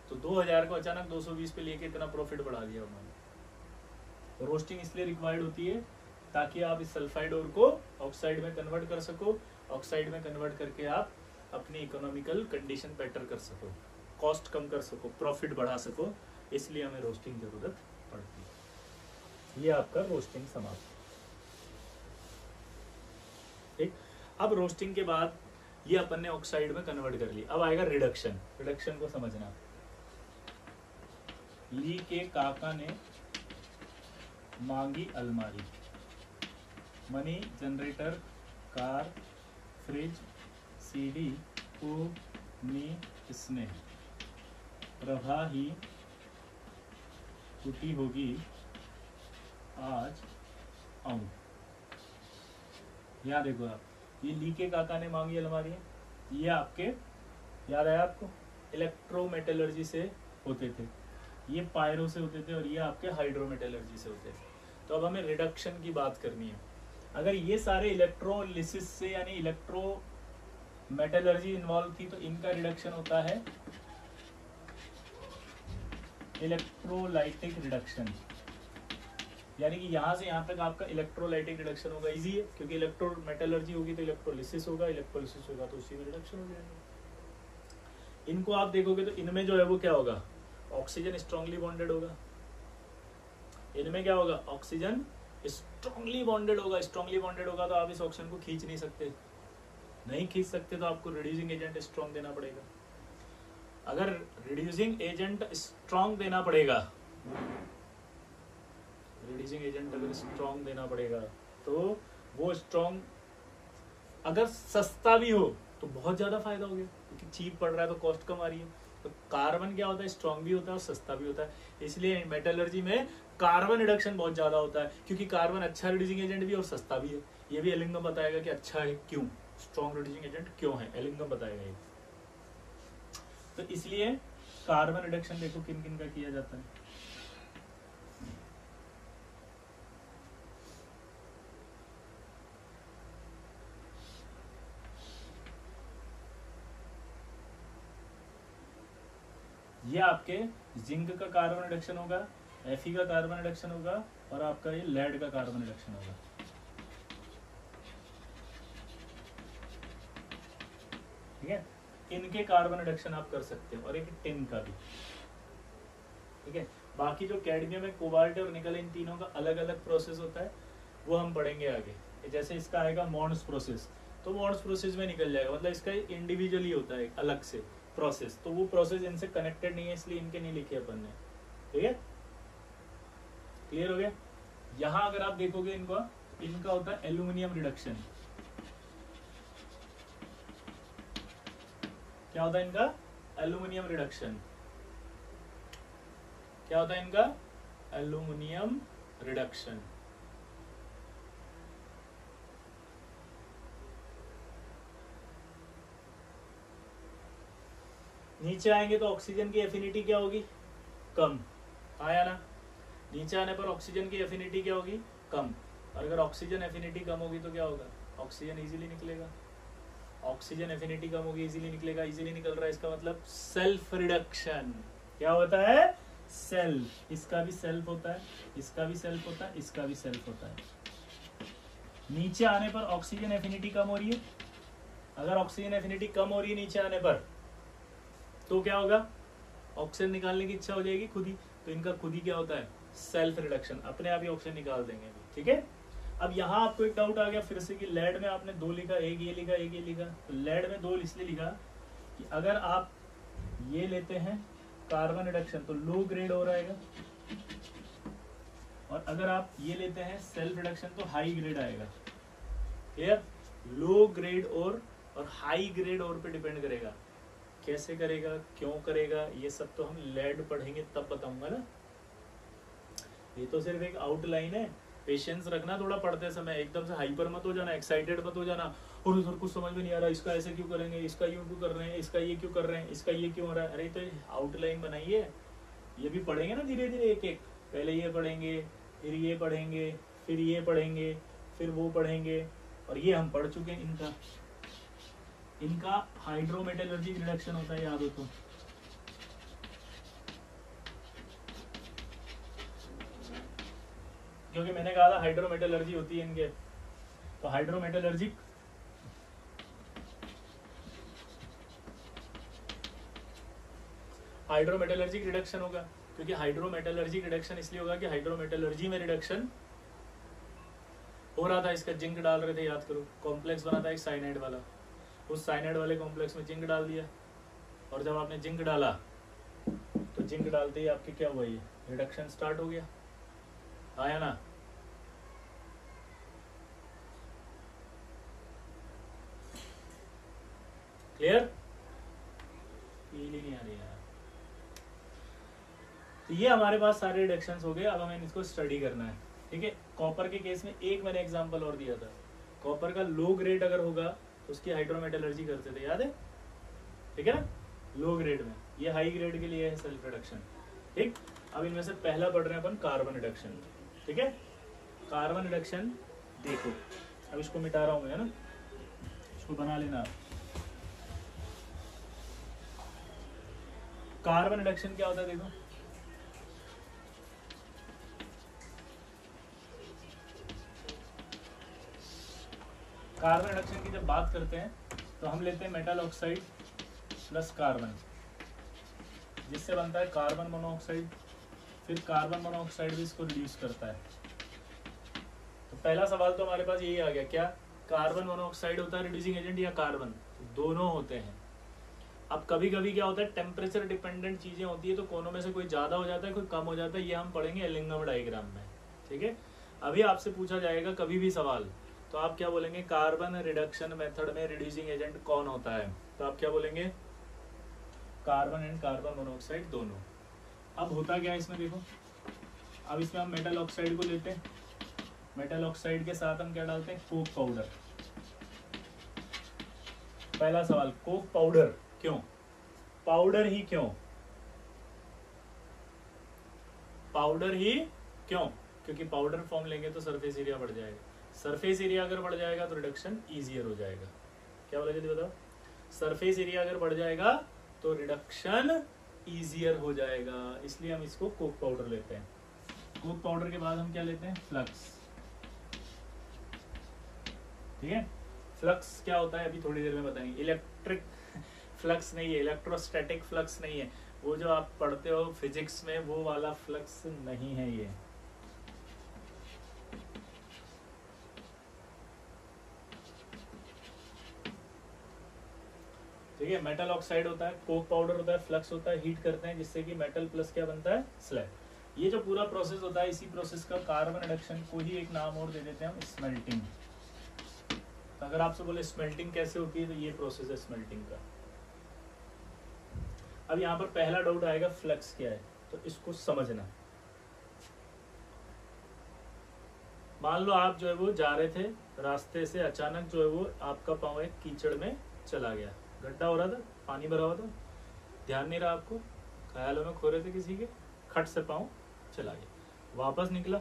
तो 2000 को अचानक 220 पे लेके इतना प्रॉफिट बढ़ा दिया उन्होंने। रोस्टिंग इसलिए रिक्वायर्ड होती है ताकि आप इस सल्फाइड ओर को ऑक्साइड में कन्वर्ट कर सको। ऑक्साइड में कन्वर्ट करके आप अपनी इकोनॉमिकल कंडीशन बेटर कर सको, कॉस्ट कम कर सको, प्रॉफिट बढ़ा सको, इसलिए हमें रोस्टिंग जरूरत पड़ती है। ये आपका रोस्टिंग समाप्त। ठीक, अब रोस्टिंग के बाद ये अपन ने ऑक्साइड में कन्वर्ट कर ली। अब आएगा रिडक्शन। रिडक्शन को समझना, ली के काका ने मांगी अलमारी, money generator, car, fridge, CD को नी इसने, प्रभा ही टूटी होगी आज आऊं। यहाँ देखो आप, ये ली के काका ने मांगी अलमारी है, ये आपके याद आया आपको इलेक्ट्रोमेटलर्जी से होते थे, ये पायरो से होते थे, और ये आपके हाइड्रोमेटलर्जी से होते थे। तो अब हमें रिडक्शन की बात करनी है। अगर ये सारे इलेक्ट्रोलिसिस से यानी इलेक्ट्रो मेटलर्जी इन्वॉल्व थी तो इनका रिडक्शन होता है इलेक्ट्रोलाइटिक रिडक्शन, यानी कि यहाँ से यहाँ तक आपका इलेक्ट्रोलाइटिक रिडक्शन होगा। इजी है, क्योंकि इलेक्ट्रो मेटलर्जी होगी तो इलेक्ट्रोलिसिस होगा, इलेक्ट्रोलिसिस होगा तो उसी में रिडक्शन हो जाएगा। इनको आप देखोगे तो इनमें जो है वो क्या होगा, ऑक्सीजन स्ट्रांगली बॉन्डेड होगा। इनमें क्या होगा, ऑक्सीजन स्ट्रांगली बॉन्डेड होगा। स्ट्रांगली बॉन्डेड होगा तो आप इस ऑक्सीजन को खींच नहीं सकते, नहीं खींच सकते तो आपको रिड्यूसिंग एजेंट स्ट्रॉन्ग देना पड़ेगा। अगर रिड्यूसिंग एजेंट स्ट्रॉन्ग देना पड़ेगा, रिड्यूसिंग एजेंट अगर स्ट्रॉन्ग देना पड़ेगा तो वो स्ट्रॉन्ग अगर सस्ता भी हो तो बहुत ज्यादा फायदा हो गया, क्योंकि चीप पड़ रहा है तो कॉस्ट कम आ रही है। तो कार्बन क्या होता है, स्ट्रॉन्ग भी होता है और सस्ता भी होता है। इसलिए मेटलर्जी में कार्बन रिडक्शन बहुत ज्यादा होता है, क्योंकि कार्बन अच्छा रिड्यूसिंग एजेंट भी और सस्ता भी है। ये भी एलिंगम बताएगा कि अच्छा है क्यों, स्ट्रॉन्ग रिड्यूसिंग एजेंट क्यों है, एलिंगम बताएगा ये। तो इसलिए कार्बन रिडक्शन देखो किन किन का किया जाता है। ये आपके जिंक का कार्बन रिडक्शन होगा, Fe का कार्बन रिडक्शन होगा, और आपका ये लेड का कार्बन रिडक्शन होगा। ठीक है, इनके कार्बन रिडक्शन आप कर सकते हो, और एक टिन का भी। ठीक है, बाकी जो कैडमियम है, कोबाल्ट और निकल, इन तीनों का अलग अलग प्रोसेस होता है, वो हम पढ़ेंगे आगे। जैसे इसका आएगा मॉन्ड्स प्रोसेस, तो मॉन्ड्स प्रोसेस में निकल जाएगा, मतलब इसका इंडिविजुअली होता है अलग से प्रोसेस, तो वो प्रोसेस इनसे कनेक्टेड नहीं है, इसलिए इनके नहीं लिखे अपन ने। ठीक है, क्लियर हो गया। यहाँ अगर आप देखोगे इनका होता है एल्यूमिनियम रिडक्शन। क्या होता है इनका, एल्यूमिनियम रिडक्शन। क्या होता है इनका, एल्यूमिनियम रिडक्शन। नीचे आएंगे तो ऑक्सीजन की एफिनिटी क्या होगी, कम। आया ना, नीचे आने पर ऑक्सीजन की एफिनिटी क्या होगी, कम। और अगर ऑक्सीजन एफिनिटी कम होगी तो क्या होगा, ऑक्सीजन इजीली निकलेगा। ऑक्सीजन एफिनिटी कम होगी, इजीली निकलेगा। इजीली निकल रहा है, इसका मतलब सेल्फ रिडक्शन। क्या होता है, सेल्फ। इसका भी सेल्फ होता है, इसका भी सेल्फ होता है, इसका भी सेल्फ होता है। नीचे आने पर ऑक्सीजन एफिनिटी कम हो रही है। अगर ऑक्सीजन एफिनिटी कम हो रही है नीचे आने पर, तो क्या होगा, ऑक्सीजन निकालने की इच्छा हो जाएगी खुद ही, तो इनका खुद ही क्या होता है, सेल्फ रिडक्शन, अपने आप ही ऑक्सीजन निकाल देंगे। ठीक है, अब यहाँ आपको एक डाउट आ गया फिर से कि लेड में आपने 2 लिखा, एक ये लिखा, एक ये लिखा। तो लेड में 2 इसलिए लिखा कि अगर आप ये लेते हैं कार्बन रिडक्शन तो लो ग्रेड हो रहेगा, और अगर आप ये लेते हैं सेल्फ रिडक्शन तो हाई ग्रेड आएगा। क्लियर, लो ग्रेड और हाई ग्रेड और पे डिपेंड करेगा। कैसे करेगा, क्यों करेगा, ये सब तो हम लेड पढ़ेंगे तब बताऊंगा ना। ये तो सिर्फ एक आउटलाइन है, पेशेंस रखना थोड़ा पढ़ते समय, एकदम से हाइपर मत हो जाना, एक्साइटेड मत हो जाना, और सर कुछ समझ में नहीं आ रहा, इसका ऐसे क्यों करेंगे, इसका यूं क्यों कर रहे हैं, इसका ये क्यों कर रहे हैं, इसका ये क्यों हो रहा है। अरे तो आउटलाइन बनाइए, ये भी पढ़ेंगे ना धीरे धीरे एक एक, पहले ये पढ़ेंगे, फिर ये पढ़ेंगे, फिर ये पढ़ेंगे, फिर वो पढ़ेंगे, और ये हम पढ़ चुके हैं। इनका हाइड्रोमेटलर्जिक रिडक्शन होता है, याद हो तो। क्योंकि मैंने कहा था हाइड्रोमेटलर्जी होती है इनके, तो हाइड्रोमेटलर्जिक रिडक्शन होगा। क्योंकि हाइड्रोमेटलर्जिक रिडक्शन इसलिए होगा कि हाइड्रोमेटलर्जी में रिडक्शन हो रहा था, इसका जिंक डाल रहे थे, याद करो, कॉम्प्लेक्स बना था एक साइनाइड वाला, उस साइनाइड वाले कॉम्प्लेक्स में जिंक डाल दिया, और जब आपने जिंक डाला तो जिंक डालते ही आपके क्या हुआ, ये रिडक्शन स्टार्ट हो गया, आया ना। क्लियर, फील ही नहीं आ रही यार। तो ये हमारे पास सारे रिडक्शंस हो गए, अब हमें इसको स्टडी करना है। ठीक है, कॉपर के केस में एक मैंने एग्जांपल और दिया था, कॉपर का लो ग्रेड अगर होगा तो उसकी हाइड्रोमेटलर्जी करते थे, याद है। ठीक है ना, लो ग्रेड में, ये हाई ग्रेड के लिए है सेल्फ रिडक्शन। ठीक, अब इनमें से पहला पढ़ रहे हैं अपन कार्बन रिडक्शन। ठीक है, कार्बन रिडक्शन देखो, अब इसको मिटा रहा हूं मैं, है ना, इसको बना लेना। कार्बन रिडक्शन क्या होता है देखो, कार्बन रिडक्शन की जब बात करते हैं तो हम लेते हैं मेटल ऑक्साइड प्लस कार्बन, जिससे बनता है कार्बन मोनोऑक्साइड, फिर कार्बन मोनोऑक्साइड भी इसको रिड्यूस करता है। तो पहला सवाल तो हमारे पास यही आ गया, क्या कार्बन मोनोऑक्साइड होता है रिड्यूसिंग एजेंट या कार्बन, दोनों होते हैं। अब कभी कभी क्या होता है, टेम्परेचर डिपेंडेंट चीजें होती है, तो कोनों में से कोई ज्यादा हो जाता है, कोई कम हो जाता है, ये हम पढ़ेंगे एलिंगम डायग्राम में। ठीक है, अभी आपसे पूछा जाएगा कभी भी सवाल, तो आप क्या बोलेंगे, कार्बन रिडक्शन मेथड में रिड्यूसिंग एजेंट कौन होता है, तो आप क्या बोलेंगे, कार्बन एंड कार्बन मोनोऑक्साइड दोनों। अब होता क्या है इसमें देखो, अब इसमें हम मेटल ऑक्साइड को लेते हैं, मेटल ऑक्साइड के साथ हम क्या डालते हैं, कोक पाउडर। पहला सवाल, कोक पाउडर क्यों, पाउडर ही क्यों, पाउडर ही क्यों, क्योंकि पाउडर फॉर्म लेंगे तो सरफेस एरिया बढ़ जाएगा, सरफेस एरिया अगर बढ़ जाएगा तो रिडक्शन इजियर हो जाएगा। क्या बोला जल्दी बताओ, सरफेस एरिया अगर बढ़ जाएगा तो रिडक्शन इजियर हो जाएगा, इसलिए हम इसको कोक पाउडर लेते हैं। कोक पाउडर के बाद हम क्या लेते हैं, फ्लक्स। ठीक है, फ्लक्स क्या होता है अभी थोड़ी देर में बताएंगे, इलेक्ट्रिक फ्लक्स नहीं है, इलेक्ट्रोस्टैटिक फ्लक्स नहीं है, वो जो आप पढ़ते हो फिजिक्स में वो वाला फ्लक्स नहीं है ये। ठीक है, मेटल ऑक्साइड होता है, कोक पाउडर होता है, फ्लक्स होता है, हीट करते हैं जिससे कि मेटल प्लस क्या बनता है, स्लैग। ये जो पूरा प्रोसेस होता है, इसी प्रोसेस का कार्बन रिडक्शन को ही एक नाम और दे देते हैं हम, स्मेल्टिंग। तो अगर आपसे बोले स्मेल्टिंग कैसे होती है, तो ये प्रोसेस है स्मेल्टिंग का। अब यहाँ पर पहला डाउट आएगा, फ्लक्स क्या है, तो इसको समझना। मान लो आप जो है वो जा रहे थे रास्ते से, अचानक जो है वो आपका पाँव एक कीचड़ में चला गया, गड्ढा हो रहा था, पानी भरा हुआ था, ध्यान नहीं रहा आपको, ख्यालों में खो रहे थे किसी के, खट से पाँव चला गया, वापस निकला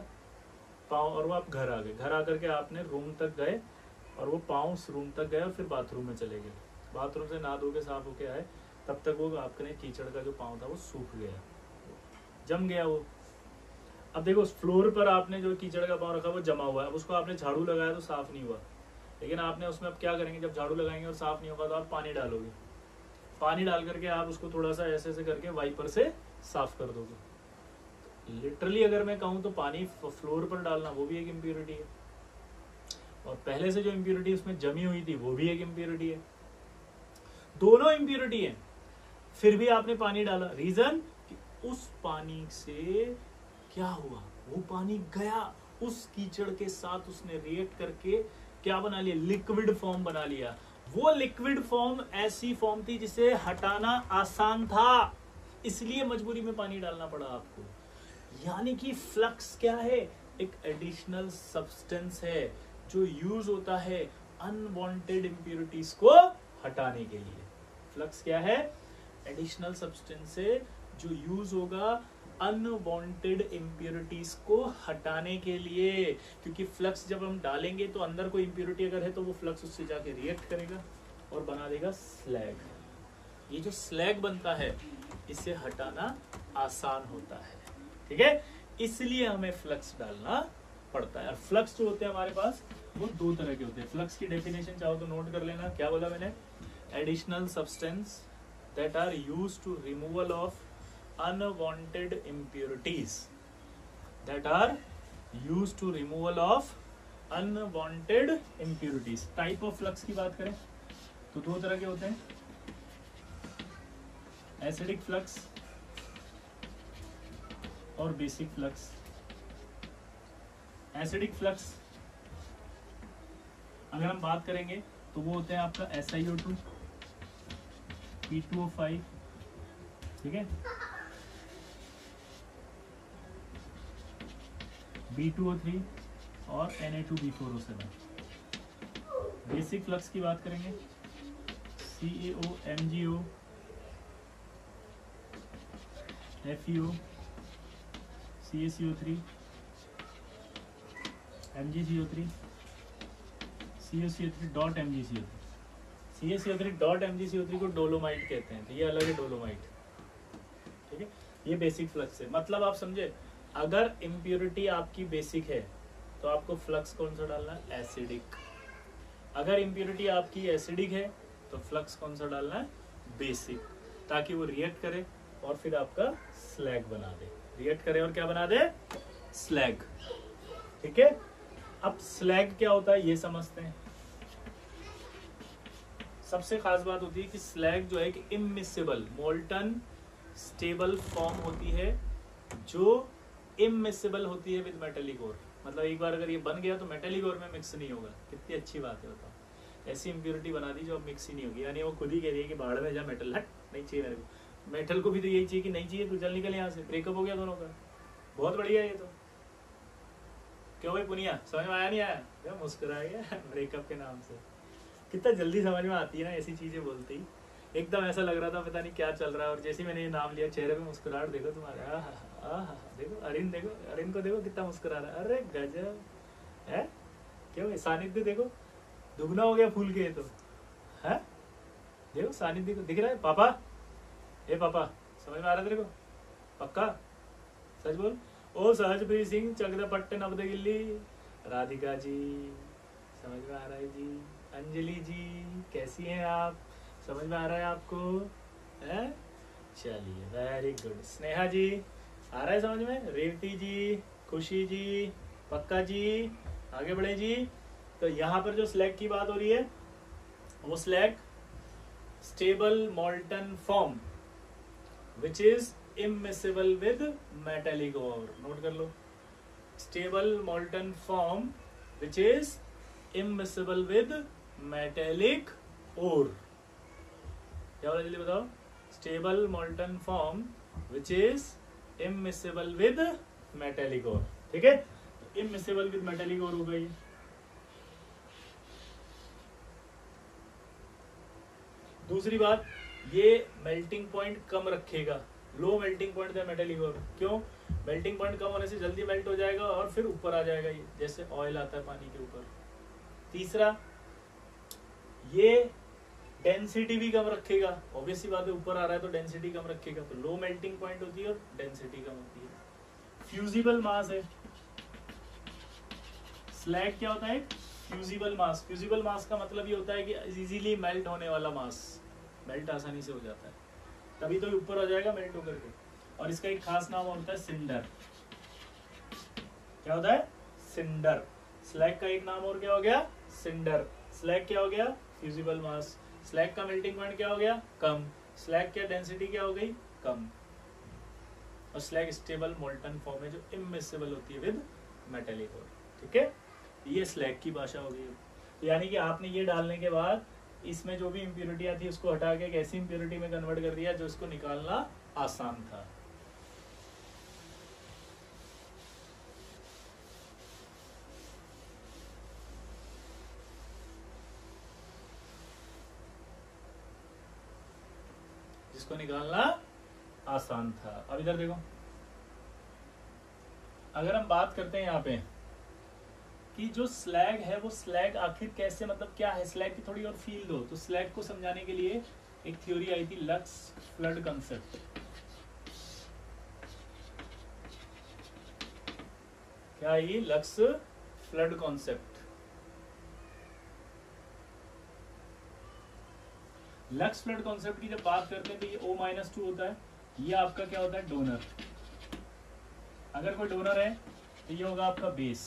पाँव, और वो आप घर आ गए, घर आकर के आपने रूम तक गए, और वो पाँव उस रूम तक गए, और फिर बाथरूम में चले गए, बाथरूम से नहा धो के साफ होके आए, तब तक वो आपने कीचड़ का जो पाँव था वो सूख गया, जम गया वो। अब देखो फ्लोर पर आपने जो कीचड़ का पाँव रखा वो जमा हुआ है, अब उसको आपने झाड़ू लगाया तो साफ नहीं हुआ, लेकिन आपने उसमें अब क्या करेंगे, जब झाड़ू लगाएंगे और साफ नहीं होगा तो आप पानी डालोगे, पानी डाल करके आप उसको थोड़ा सा ऐसे ऐसे करके वाइपर से साफ कर दोगे। लिटरली अगर मैं कहूँ तो पानी फ्लोर पर डालना वो भी एक इम्प्योरिटी है, और पहले से जो इम्प्योरिटी उसमें जमी हुई थी वो भी एक इम्प्योरिटी है, दोनों इम्प्योरिटी है। फिर भी आपने पानी डाला, रीजन कि उस पानी से क्या हुआ, वो पानी गया उस कीचड़ के साथ, उसने रिएक्ट करके क्या बना लिया, लिक्विड फॉर्म बना लिया। वो लिक्विड फॉर्म ऐसी फॉर्म थी जिसे हटाना आसान था, इसलिए मजबूरी में पानी डालना पड़ा आपको। यानी कि फ्लक्स क्या है, एक एडिशनल सब्सटेंस है जो यूज होता है अनवांटेड इंप्योरिटीज को हटाने के लिए। फ्लक्स क्या है, एडिशनल सब्सटेंस है जो यूज होगा अनवांटेड इंप्योरिटीज को हटाने के लिए, क्योंकि फ्लक्स जब हम डालेंगे तो अंदर कोई इंप्योरिटी अगर है तो वो फ्लक्स उससे जाके रिएक्ट करेगा और बना देगा स्लैग। ये जो स्लैग बनता है इसे हटाना आसान होता है, ठीक है, इसलिए हमें फ्लक्स डालना पड़ता है। और फ्लक्स जो होते हैं हमारे पास वो दो तरह के होते हैं। फ्लक्स की डेफिनेशन चाहो तो नोट कर लेना, क्या बोला मैंने, additional substance that are used to removal of unwanted impurities, that are used to removal of unwanted impurities। Type of flux की बात करें तो दो तरह के होते हैं, एसिडिक फ्लक्स और बेसिक फ्लक्स। एसिडिक फ्लक्स अगर हम बात करेंगे तो वो होते हैं आपका SiO2, P2O5, ठीक है, B2O3 और Na2B4O7। बेसिक फ्लक्स की बात करेंगे CaO, MgO, FeO, CaCO3, MgCO3, CaCO3.MgCO3। CaCO3.MgCO3 को डोलोमाइट कहते हैं, तो ये अलग है डोलोमाइट, ठीक है। ये बेसिक फ्लक्स है, मतलब आप समझे, अगर इम्प्योरिटी आपकी बेसिक है तो आपको फ्लक्स कौन सा डालना है, एसिडिक। अगर इम्प्योरिटी आपकी एसिडिक है तो फ्लक्स कौन सा डालना है, बेसिक, ताकि वो रिएक्ट करे और फिर आपका स्लैग बना दे, रिएक्ट करे और क्या बना दे, स्लैग, ठीक है। अब स्लैग क्या होता है ये समझते हैं। सबसे खास बात होती है कि स्लैग जो है कि इमिसिबल मोल्टन स्टेबल फॉर्म होती है जो इमिसिबल होती है विद मेटेलिक ओर, मतलब एक बार अगर ये बन गया तो मेटेलिक ओर में मिक्स नहीं होगा। कितनी अच्छी बात है बताओ, ऐसी इम्प्योरिटी बना दी जो अब मिक्स ही नहीं होगी, यानी वो खुद ही कह रही है कि बाहर में जा मेटल, हट नहीं चाहिए मेरे को। मेटल को भी तो यही चाहिए कि नहीं चाहिए तू चल निकल यहाँ से, ब्रेकअप हो गया दोनों का, बहुत बढ़िया ये तो। क्यों भाई पुनिया, समझ में आया नहीं आया, क्या मुस्कुरा गया ब्रेकअप के नाम से। कितना जल्दी समझ में आती है ना ऐसी चीजें बोलते ही, एकदम ऐसा लग रहा था पता नहीं क्या चल रहा है, और जैसे मैंने ये नाम लिया चेहरे पे मुस्कुराहट देखो तुम्हारे, देखो अरिन, देखो अरिन को देखो कितना मुस्कुरा रहा है, अरे गजब है। क्यों सानिध्य देखो दुगना हो गया फूल के, तो है देखो सानिध्य को दिख रहा है। पापा, ए पापा, समझ में आ रहा है तेरे को पक्का, सच बोल। ओ सहजप्रीत सिंह चक्रपट्ट नवदगिल्ली, राधिका जी समझ में आ रहा है जी, अंजलि जी कैसी हैं आप, समझ में आ रहा है आपको, है, चलिए वेरी गुड। स्नेहा जी आ रहा है समझ में, रेवती जी, खुशी जी, पक्का जी, आगे बढ़े जी। तो यहाँ पर जो स्लैग की बात हो रही है वो slag stable molten form which is immiscible with metallic ore, नोट कर लो, stable molten form which is immiscible with metallic ore. क्या बोला जल्दी बताओ, stable molten form which is immiscible with metallic ore, ठीक है। इमिसिबल विद मेटेलिक ओर हो गई। दूसरी बात, ये मेल्टिंग पॉइंट कम रखेगा, लो मेल्टिंग पॉइंट है मेटेलिक ओर। क्यों, मेल्टिंग पॉइंट कम होने से जल्दी मेल्ट हो जाएगा और फिर ऊपर आ जाएगा, ये जैसे ऑयल आता है पानी के ऊपर। तीसरा, ये डेंसिटी भी कम रखेगा, ऑब्वियसली बात है ऊपर आ रहा है तो डेंसिटी कम रखेगा, तो लो मेल्टिंग पॉइंट होती है और डेंसिटी कम होती है। फ्यूजिबल मास है। स्लैग क्या होता है? फ्यूजिबल मास। फ्यूजिबल मास का मतलब ये होता है कि इजीली मेल्ट होने वाला मास, मेल्ट आसानी से हो जाता है, तभी तो ऊपर हो जाएगा मेल्ट होकर के। और इसका एक खास नाम होता है सिंडर। क्या होता है? सिंडर। स्लैग का एक नाम और क्या हो गया? सिंडर। स्लैग क्या हो गया? फ्यूजिबल मास। स्लैग का मेल्टिंग पॉइंट क्या हो गया? कम। स्लैग क्या डेंसिटी क्या हो गई? कम। और स्लैग स्टेबल मोल्टन फॉर्म है जो इमिसिबल होती है विद मेटेलिक ओर। ठीक है, ये स्लैग की भाषा हो गई। यानी कि आपने ये डालने के बाद इसमें जो भी इम्प्योरिटियां थी उसको हटा के एक ऐसी इम्प्योरिटी में कन्वर्ट कर दिया जो इसको निकालना आसान था। जिसको निकालना आसान था। अब इधर देखो, अगर हम बात करते हैं यहाँ पे कि जो स्लैग है वो स्लैग आखिर कैसे, मतलब क्या है स्लैग की थोड़ी और फील दो, तो स्लैग को समझाने के लिए एक थ्योरी आई थी, लक्स फ्लड कंसेप्ट। क्या ये lux flood concept? Lux flood concept की जब बात करते हैं तो ये O-2 होता है, ये आपका क्या होता है? डोनर। अगर कोई डोनर है तो ये होगा आपका बेस।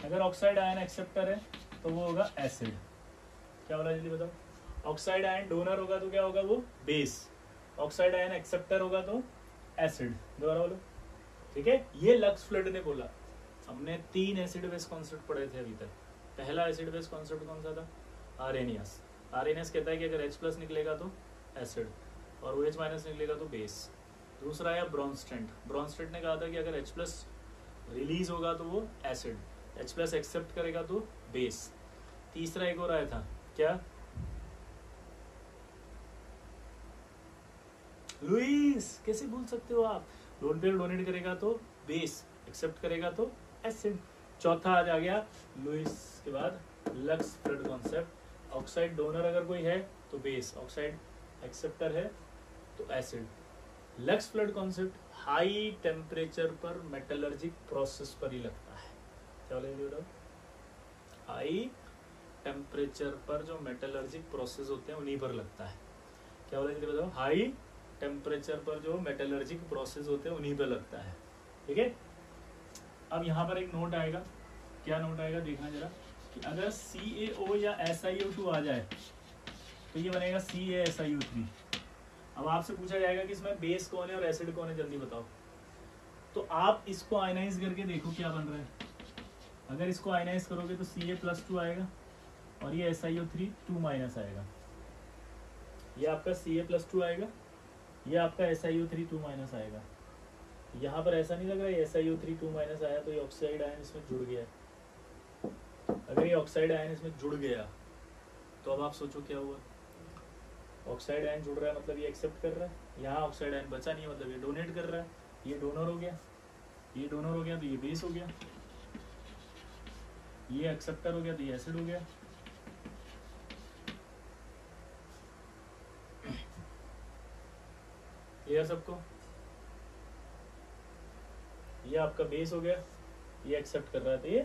अगर ऑक्साइड आयन एक्सेप्टर है तो वो होगा एसिड। क्या बोला जल्दी बताओ? ऑक्साइड आयन डोनर होगा तो क्या होगा? वो बेस। ऑक्साइड आयन एक्सेप्टर होगा तो एसिड। दोबारा बोलो। ठीक है, ये लक्स फ्लड ने बोला। हमने 3 एसिड बेस कॉन्सेप्ट पढ़े थे अभी तक। पहला एसिड बेस कॉन्सेप्ट कौन सा था? आरएनएस। आरएनएस कहता है कि अगर H+ निकलेगा तो एसिड और OH- निकलेगा तो बेस। दूसरा आया ब्रॉन्स्टेड। ब्रॉन्स्टेड ने कहा था कि अगर H+ रिलीज होगा तो वो एसिड, H+ एक्सेप्ट करेगा तो बेस। तीसरा एक और आया था, क्या? लुईस, कैसे भूल सकते हो आप? लोन पेयर डोनेट करेगा तो बेस, एक्सेप्ट करेगा तो एसिड। चौथा आज आ गया लुईस के बाद lux flood concept. Oxide donor अगर कोई है तो बेस, ऑक्साइड एक्सेप्टर है तो acid. Lux flood concept high temperature पर मेटलर्जिक प्रोसेस पर ही लगता है। क्या बोले? हाई टेम्परेचर पर जो मेटलर्जिक प्रोसेस होते हैं उन्हीं पर लगता है। क्या बोले बताओ? हाई टेम्परेचर पर जो मेटलर्जिक प्रोसेस होते हैं उन्हीं पर लगता है। ठीक है, अब यहाँ पर एक नोट आएगा। क्या नोट आएगा देखना जरा, कि अगर CaO या SiO2 आ जाए तो ये बनेगा CaSiO3। अब आपसे पूछा जाएगा कि इसमें बेस कौन है और एसिड कौन है, जल्दी बताओ। तो आप इसको आयनाइज करके देखो क्या बन रहा है। अगर इसको आयनाइज करोगे तो Ca+2 आएगा और ये SiO3 2- आएगा। ये आपका Ca+2 आएगा, ये आपका SiO3 2- आएगा। यहाँ पर ऐसा नहीं लग रहा है SiO3 2- आया तो ये ऑक्साइड आयन इसमें जुड़ गया। अगर ये ऑक्साइड आयन इसमें जुड़ गया तो अब आप सोचो क्या हुआ। ऑक्साइड आयन जुड़ रहा है मतलब ये एक्सेप्ट कर रहा है, यहाँ ऑक्साइड आयन बचा नहीं है मतलब ये डोनेट कर रहा है। ये डोनर हो गया, ये डोनर हो गया तो ये बेस हो गया, ये एक्सेप्टर हो गया तो ये एसिड हो गया। क्लियर सबको? ये आपका बेस हो गया, ये एक्सेप्ट कर रहा है तो ये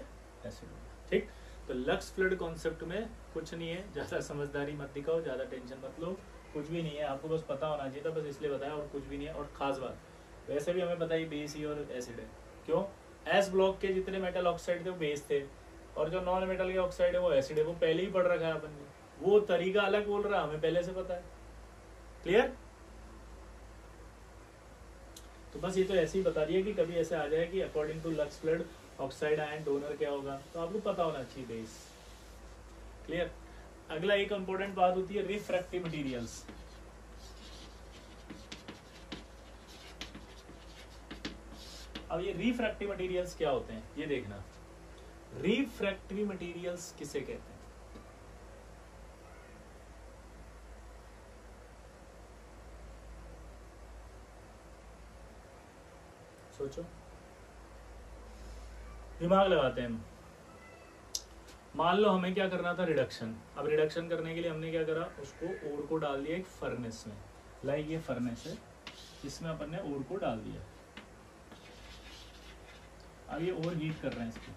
एसिड हो गया। ठीक, तो लक्स फ्लड कॉन्सेप्ट में कुछ नहीं है, ज़्यादा समझदारी मत दिखाओ, ज़्यादा टेंशन मत लो, कुछ भी नहीं है। आपको बस पता होना चाहिए था, बस इसलिए बताया, और कुछ भी नहीं है। और खास बात, वैसे भी हमें पता ही बेस ही और एसिड है। क्यों? एस ब्लॉक के जितने मेटल ऑक्साइड थे वो बेस थे और जो नॉन मेटल के ऑक्साइड है वो एसिड है। वो पहले ही पढ़ रखा है अपन ने, वो तरीका अलग बोल रहा है, हमें पहले से पता है। क्लियर? तो बस ये तो ऐसे ही बता दिया कि कभी ऐसे आ जाए कि according to Lux Flood oxide ion donor क्या होगा, तो आपको पता होना चाहिए बेस। क्लियर? अगला एक इंपॉर्टेंट बात होती है रिफ्रैक्टिव मटेरियल्स। अब ये रिफ्रैक्टिव मटेरियल्स क्या होते हैं ये देखना। रिफ्रैक्टिव मटेरियल्स किसे कहते हैं? सोचो, दिमाग लगाते हैं हम। मान लो हमें क्या करना था, रिडक्शन। अब रिडक्शन करने के लिए हमने क्या करा, उसको ओर को डाल दिया एक फर्नेस में। लाइक ये फर्नेस है, इसमें अपन ने ओर को डाल दिया, अब ये और हीट कर रहे हैं इसको।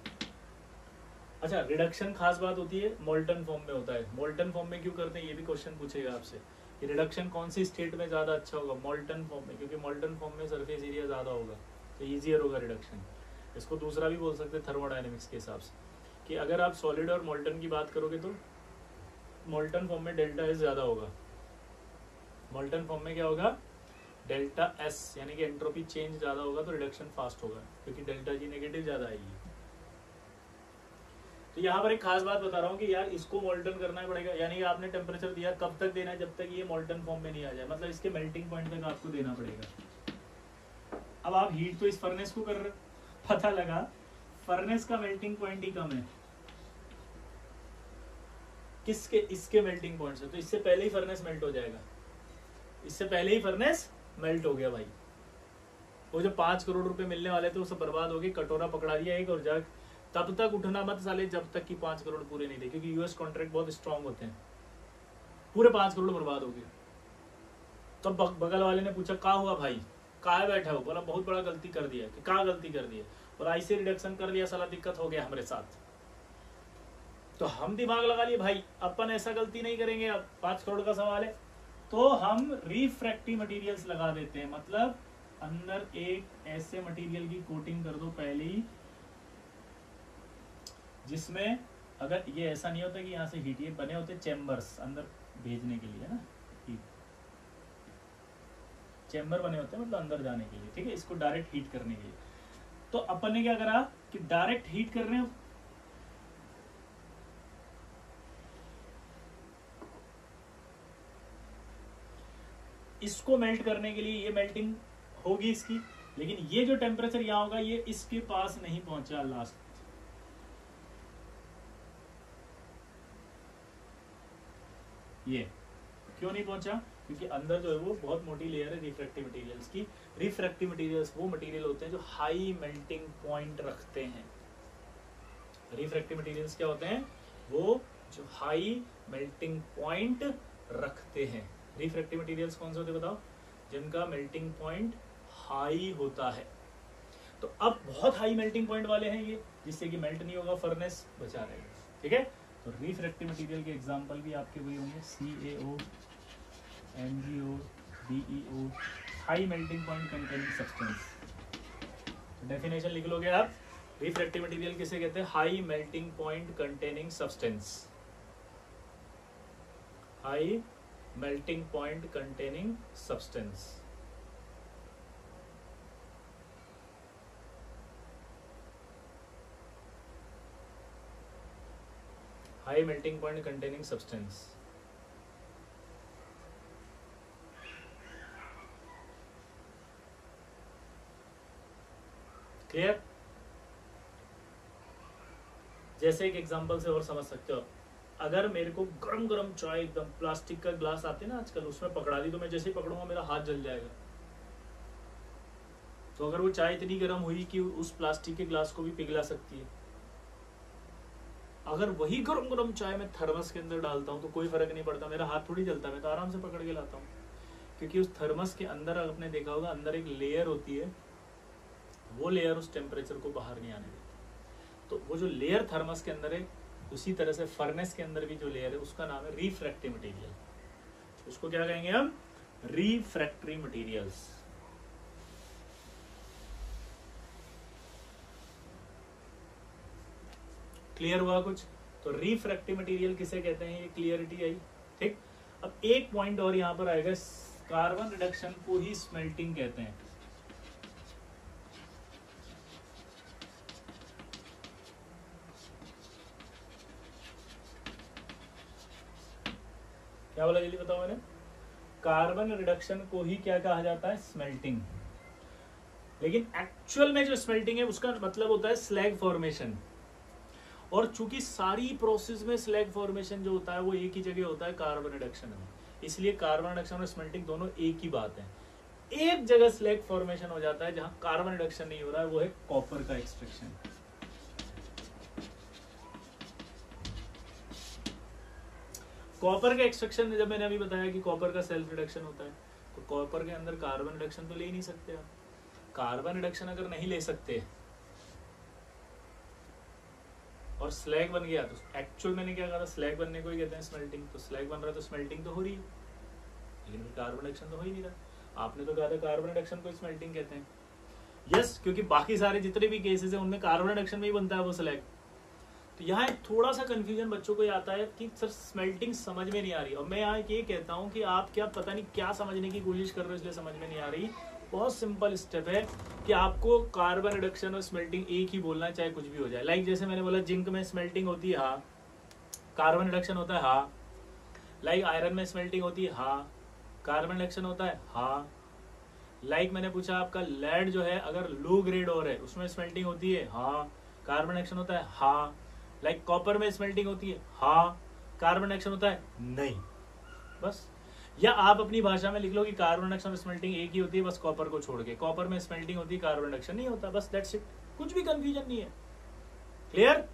अच्छा, रिडक्शन खास बात होती है मोल्टन फॉर्म में होता है। मोल्टन फॉर्म में क्यों करते हैं, ये भी क्वेश्चन पूछेगा आपसे कि रिडक्शन कौन सी स्टेट में ज़्यादा अच्छा होगा, मोल्टन फॉर्म में, क्योंकि मोल्टन फॉर्म में सरफेस एरिया ज़्यादा होगा तो ईजियर होगा रिडक्शन। इसको दूसरा भी बोल सकते हैं थर्मोडायनेमिक्स के हिसाब से, कि अगर आप सॉलिड और मोल्टन की बात करोगे तो मोल्टन फॉर्म में डेल्टा एस ज़्यादा होगा। मोल्टन फॉर्म में क्या होगा, डेल्टा एस यानी कि एंट्रोपी चेंज ज़्यादा होगा तो रिडक्शन फास्ट होगा, क्योंकि डेल्टा जी नेगेटिव ज़्यादा आएगी। तो यहाँ पर एक खास बात बता रहा हूँ कि यार इसको मोल्टन करना ही पड़ेगा, यानी कि आपने टेम्परेचर दिया, कब तक देना है, जब तक ये मोल्टन फॉर्म में नहीं आ जाए, मतलब इसके मेल्टिंग पॉइंट तक आपको देना पड़ेगा। अब आप हीट तो इस फर्नेस को कर रहे हो, पता लगा फर्नेस का मेल्टिंग पॉइंट ही कम है किसके, इसके मेल्टिंग पॉइंट से, तो इससे पहले ही फर्नेस मेल्ट हो जाएगा, इससे पहले ही फर्नेस मेल्ट हो गया भाई। वो जो 5 करोड़ रुपए मिलने वाले थे वो सब बर्बाद हो गए, कटोरा पकड़ा दिया एक और जग, तब तक उठना मत साले जब तक कि 5 करोड़ पूरे नहीं थे, क्योंकि यूएस कॉन्ट्रैक्ट बहुत स्ट्रांग होते हैं। पूरे 5 करोड़ बर्बाद हो गए। तो बगल वाले ने पूछा का हुआ भाई, कहाँ बैठा हो, बोला बहुत बड़ा गलती कर दिया। कि क्या गलती कर दिया, और ऐसे रिडक्शन कर दिया साला, दिक्कत हो गया हमारे साथ। तो हम दिमाग लगा लिए भाई अपन ऐसा गलती नहीं करेंगे, अब 5 करोड़ का सवाल है तो हम रिफ्रैक्टिव मटेरियल्स लगा देते हैं, मतलब अंदर एक ऐसे मटेरियल की कोटिंग कर दो पहली, जिसमें अगर ये ऐसा नहीं होता कि यहाँ से हीट, ये बने होते चेम्बर्स अंदर भेजने के लिए, है ना, हीट चेम्बर बने होते हैं मतलब अंदर जाने के लिए, ठीक है, इसको डायरेक्ट हीट करने के लिए। तो अपन ने क्या करा कि डायरेक्ट हीट कर रहे हैं, इसको मेल्ट करने के लिए, ये मेल्टिंग होगी इसकी, लेकिन ये जो टेम्परेचर यहाँ होगा ये इसके पास नहीं पहुंचा लास्ट। ये क्यों नहीं पहुंचा, क्योंकि अंदर जो है वो बहुत मोटी लेयर है रिफ्रैक्टिव मटेरियल्स की। रिफ्रैक्टिव मटेरियल्स वो मटेरियल होते हैं जो हाई मेल्टिंग पॉइंट रखते हैं। रिफ्रैक्टिव मटेरियल्स क्या होते हैं, वो जो हाई मेल्टिंग पॉइंट रखते हैं। रिफ्रैक्टिव मटेरियल्स कौन से होते हैं बताओ, जिनका मेल्टिंग पॉइंट हाई होता है। तो अब बहुत हाई मेल्टिंग पॉइंट वाले हैं ये, जिससे कि मेल्ट नहीं होगा, फर्नेस बचा रहेगा, ठीक है। तो रिफ्रैक्टिव मटेरियल के एग्जांपल भी आपके वही होंगे, CaO, MgO, BeO, high melting point containing substance. Definition लिख लोगे आप, रिफ्रैक्टिव मटेरियल किसे कहते हैं, high melting point containing substance, high melting point containing substance. High melting point containing substance. Clear. जैसे एक एग्जांपल से और समझ सकते हो, अगर मेरे को गरम गरम चाय एकदम प्लास्टिक का ग्लास आते हैं ना आजकल, उसमें पकड़ा दी तो मैं जैसे ही पकड़ूंगा मेरा हाथ जल जाएगा। तो अगर वो चाय इतनी गर्म हुई कि उस प्लास्टिक के ग्लास को भी पिघला सकती है, अगर वही गरम गरम चाय मैं थर्मस के अंदर डालता हूँ तो कोई फर्क नहीं पड़ता, मेरा हाथ थोड़ी जलता, मैं तो आराम से पकड़ के लाता हूँ, क्योंकि उस थर्मस के अंदर आपने देखा होगा अंदर एक लेयर होती है, वो लेयर उस टेम्परेचर को बाहर नहीं आने देती। तो वो जो लेयर थर्मस के अंदर है, उसी तरह से फर्नेस के अंदर भी जो लेयर है उसका नाम है रिफ्रैक्टिव मटेरियल। उसको क्या कहेंगे हम, रिफ्रैक्टरी मटेरियल्स। क्लियर हुआ कुछ। तो रिफ्रैक्टिव मटेरियल किसे कहते हैं, ये क्लियरिटी आई, ठीक। अब एक पॉइंट और यहां पर आएगा, कार्बन रिडक्शन को ही स्मेल्टिंग कहते हैं। क्या बोला जल्दी बताओ मैंने, कार्बन रिडक्शन को ही क्या कहा जाता है, स्मेल्टिंग। लेकिन एक्चुअल में जो स्मेल्टिंग है उसका मतलब होता है स्लैग फॉर्मेशन, और चूंकि सारी प्रोसेस में स्लैग फॉर्मेशन जो होता है वो एक ही जगह होता है, कार्बन रिडक्शन में, इसलिए कार्बन रिडक्शन और स्मेल्टिंग दोनों एक ही बात है। एक जगह स्लैग फॉर्मेशन हो जाता है जहां कार्बन रिडक्शन नहीं हो रहा है, वो है कॉपर का एक्सट्रैक्शन। कॉपर का एक्सट्रैक्शन जब मैंने अभी बताया कि कॉपर का सेल्फ रिडक्शन होता है, तो कॉपर के अंदर कार्बन रिडक्शन तो ले ही नहीं सकते आप। कार्बन रिडक्शन अगर नहीं ले सकते और स्लैग बन गया तो एक्चुअल मैंने क्या कहा था, स्लैग बनने को ही कहते हैं स्मेल्टिंग। तो स्लैग बन रहा है तो स्मेल्टिंग तो हो रही है, लेकिन कार्बन रिडक्शन तो हो ही नहीं रहा। आपने तो कहा था कार्बन रिडक्शन को स्मेल्टिंग कहते हैं। यस, क्योंकि बाकी सारे जितने भी केसेस हैं उनमें कार्बन रिडक्शन में ही बनता है वो स्लैग। तो यहाँ थोड़ा सा कंफ्यूजन बच्चों को आता है कि सर स्मेल्टिंग समझ में नहीं आ रही। और मैं यहाँ ये कहता हूँ कि आप क्या पता नहीं क्या समझने की कोशिश कर रहे हो इसलिए समझ में नहीं आ रही। बहुत सिंपल स्टेप है कि आपको कार्बन रिडक्शन और स्मेल्टिंग एक ही बोलना है, चाहे कुछ भी हो जाए। लाइक जैसे मैंने बोला जिंक में स्मेल्टिंग होती है, हाँ। कार्बन रिडक्शन होता है, हाँ। लाइक आयरन में स्मेल्टिंग होती है, हाँ। कार्बन रिडक्शन होता है, हाँ। लाइक मैंने पूछा आपका लेड जो है अगर लो ग्रेड और है उसमें स्मेल्टिंग होती है, हाँ। कार्बन रिडक्शन होता है, हाँ। लाइक कॉपर में स्मेल्टिंग होती है, हाँ। कार्बन रिडक्शन होता है, नहीं। बस, या आप अपनी भाषा में लिख लो कि कार्बन रिडक्शन और स्मेल्टिंग एक ही होती है, बस कॉपर को छोड़ के। कॉपर में स्मेल्टिंग होती है, कार्बन रिडक्शन नहीं होता, बस दैट्स इट। कुछ भी कंफ्यूजन नहीं है। क्लियर?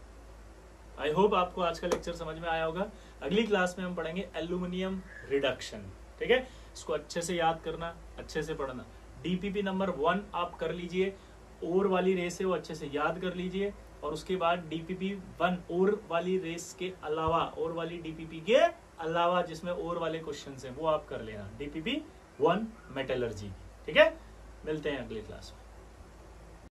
आई होप आपको आज का लेक्चर समझ में आया होगा। अगली क्लास में हम पढ़ेंगे एल्यूमिनियम रिडक्शन। ठीक है, इसको अच्छे से याद करना, अच्छे से पढ़ना। डीपीपी नंबर 1 आप कर लीजिए, और वाली रेस है वो अच्छे से याद कर लीजिए। और उसके बाद डीपीपी 1 और वाली रेस के अलावा, और वाली डीपीपी के अलावा जिसमें और वाले क्वेश्चन हैं वो आप कर लेना। DPP 1 metallurgy. ठीक है, मिलते हैं अगली क्लास में।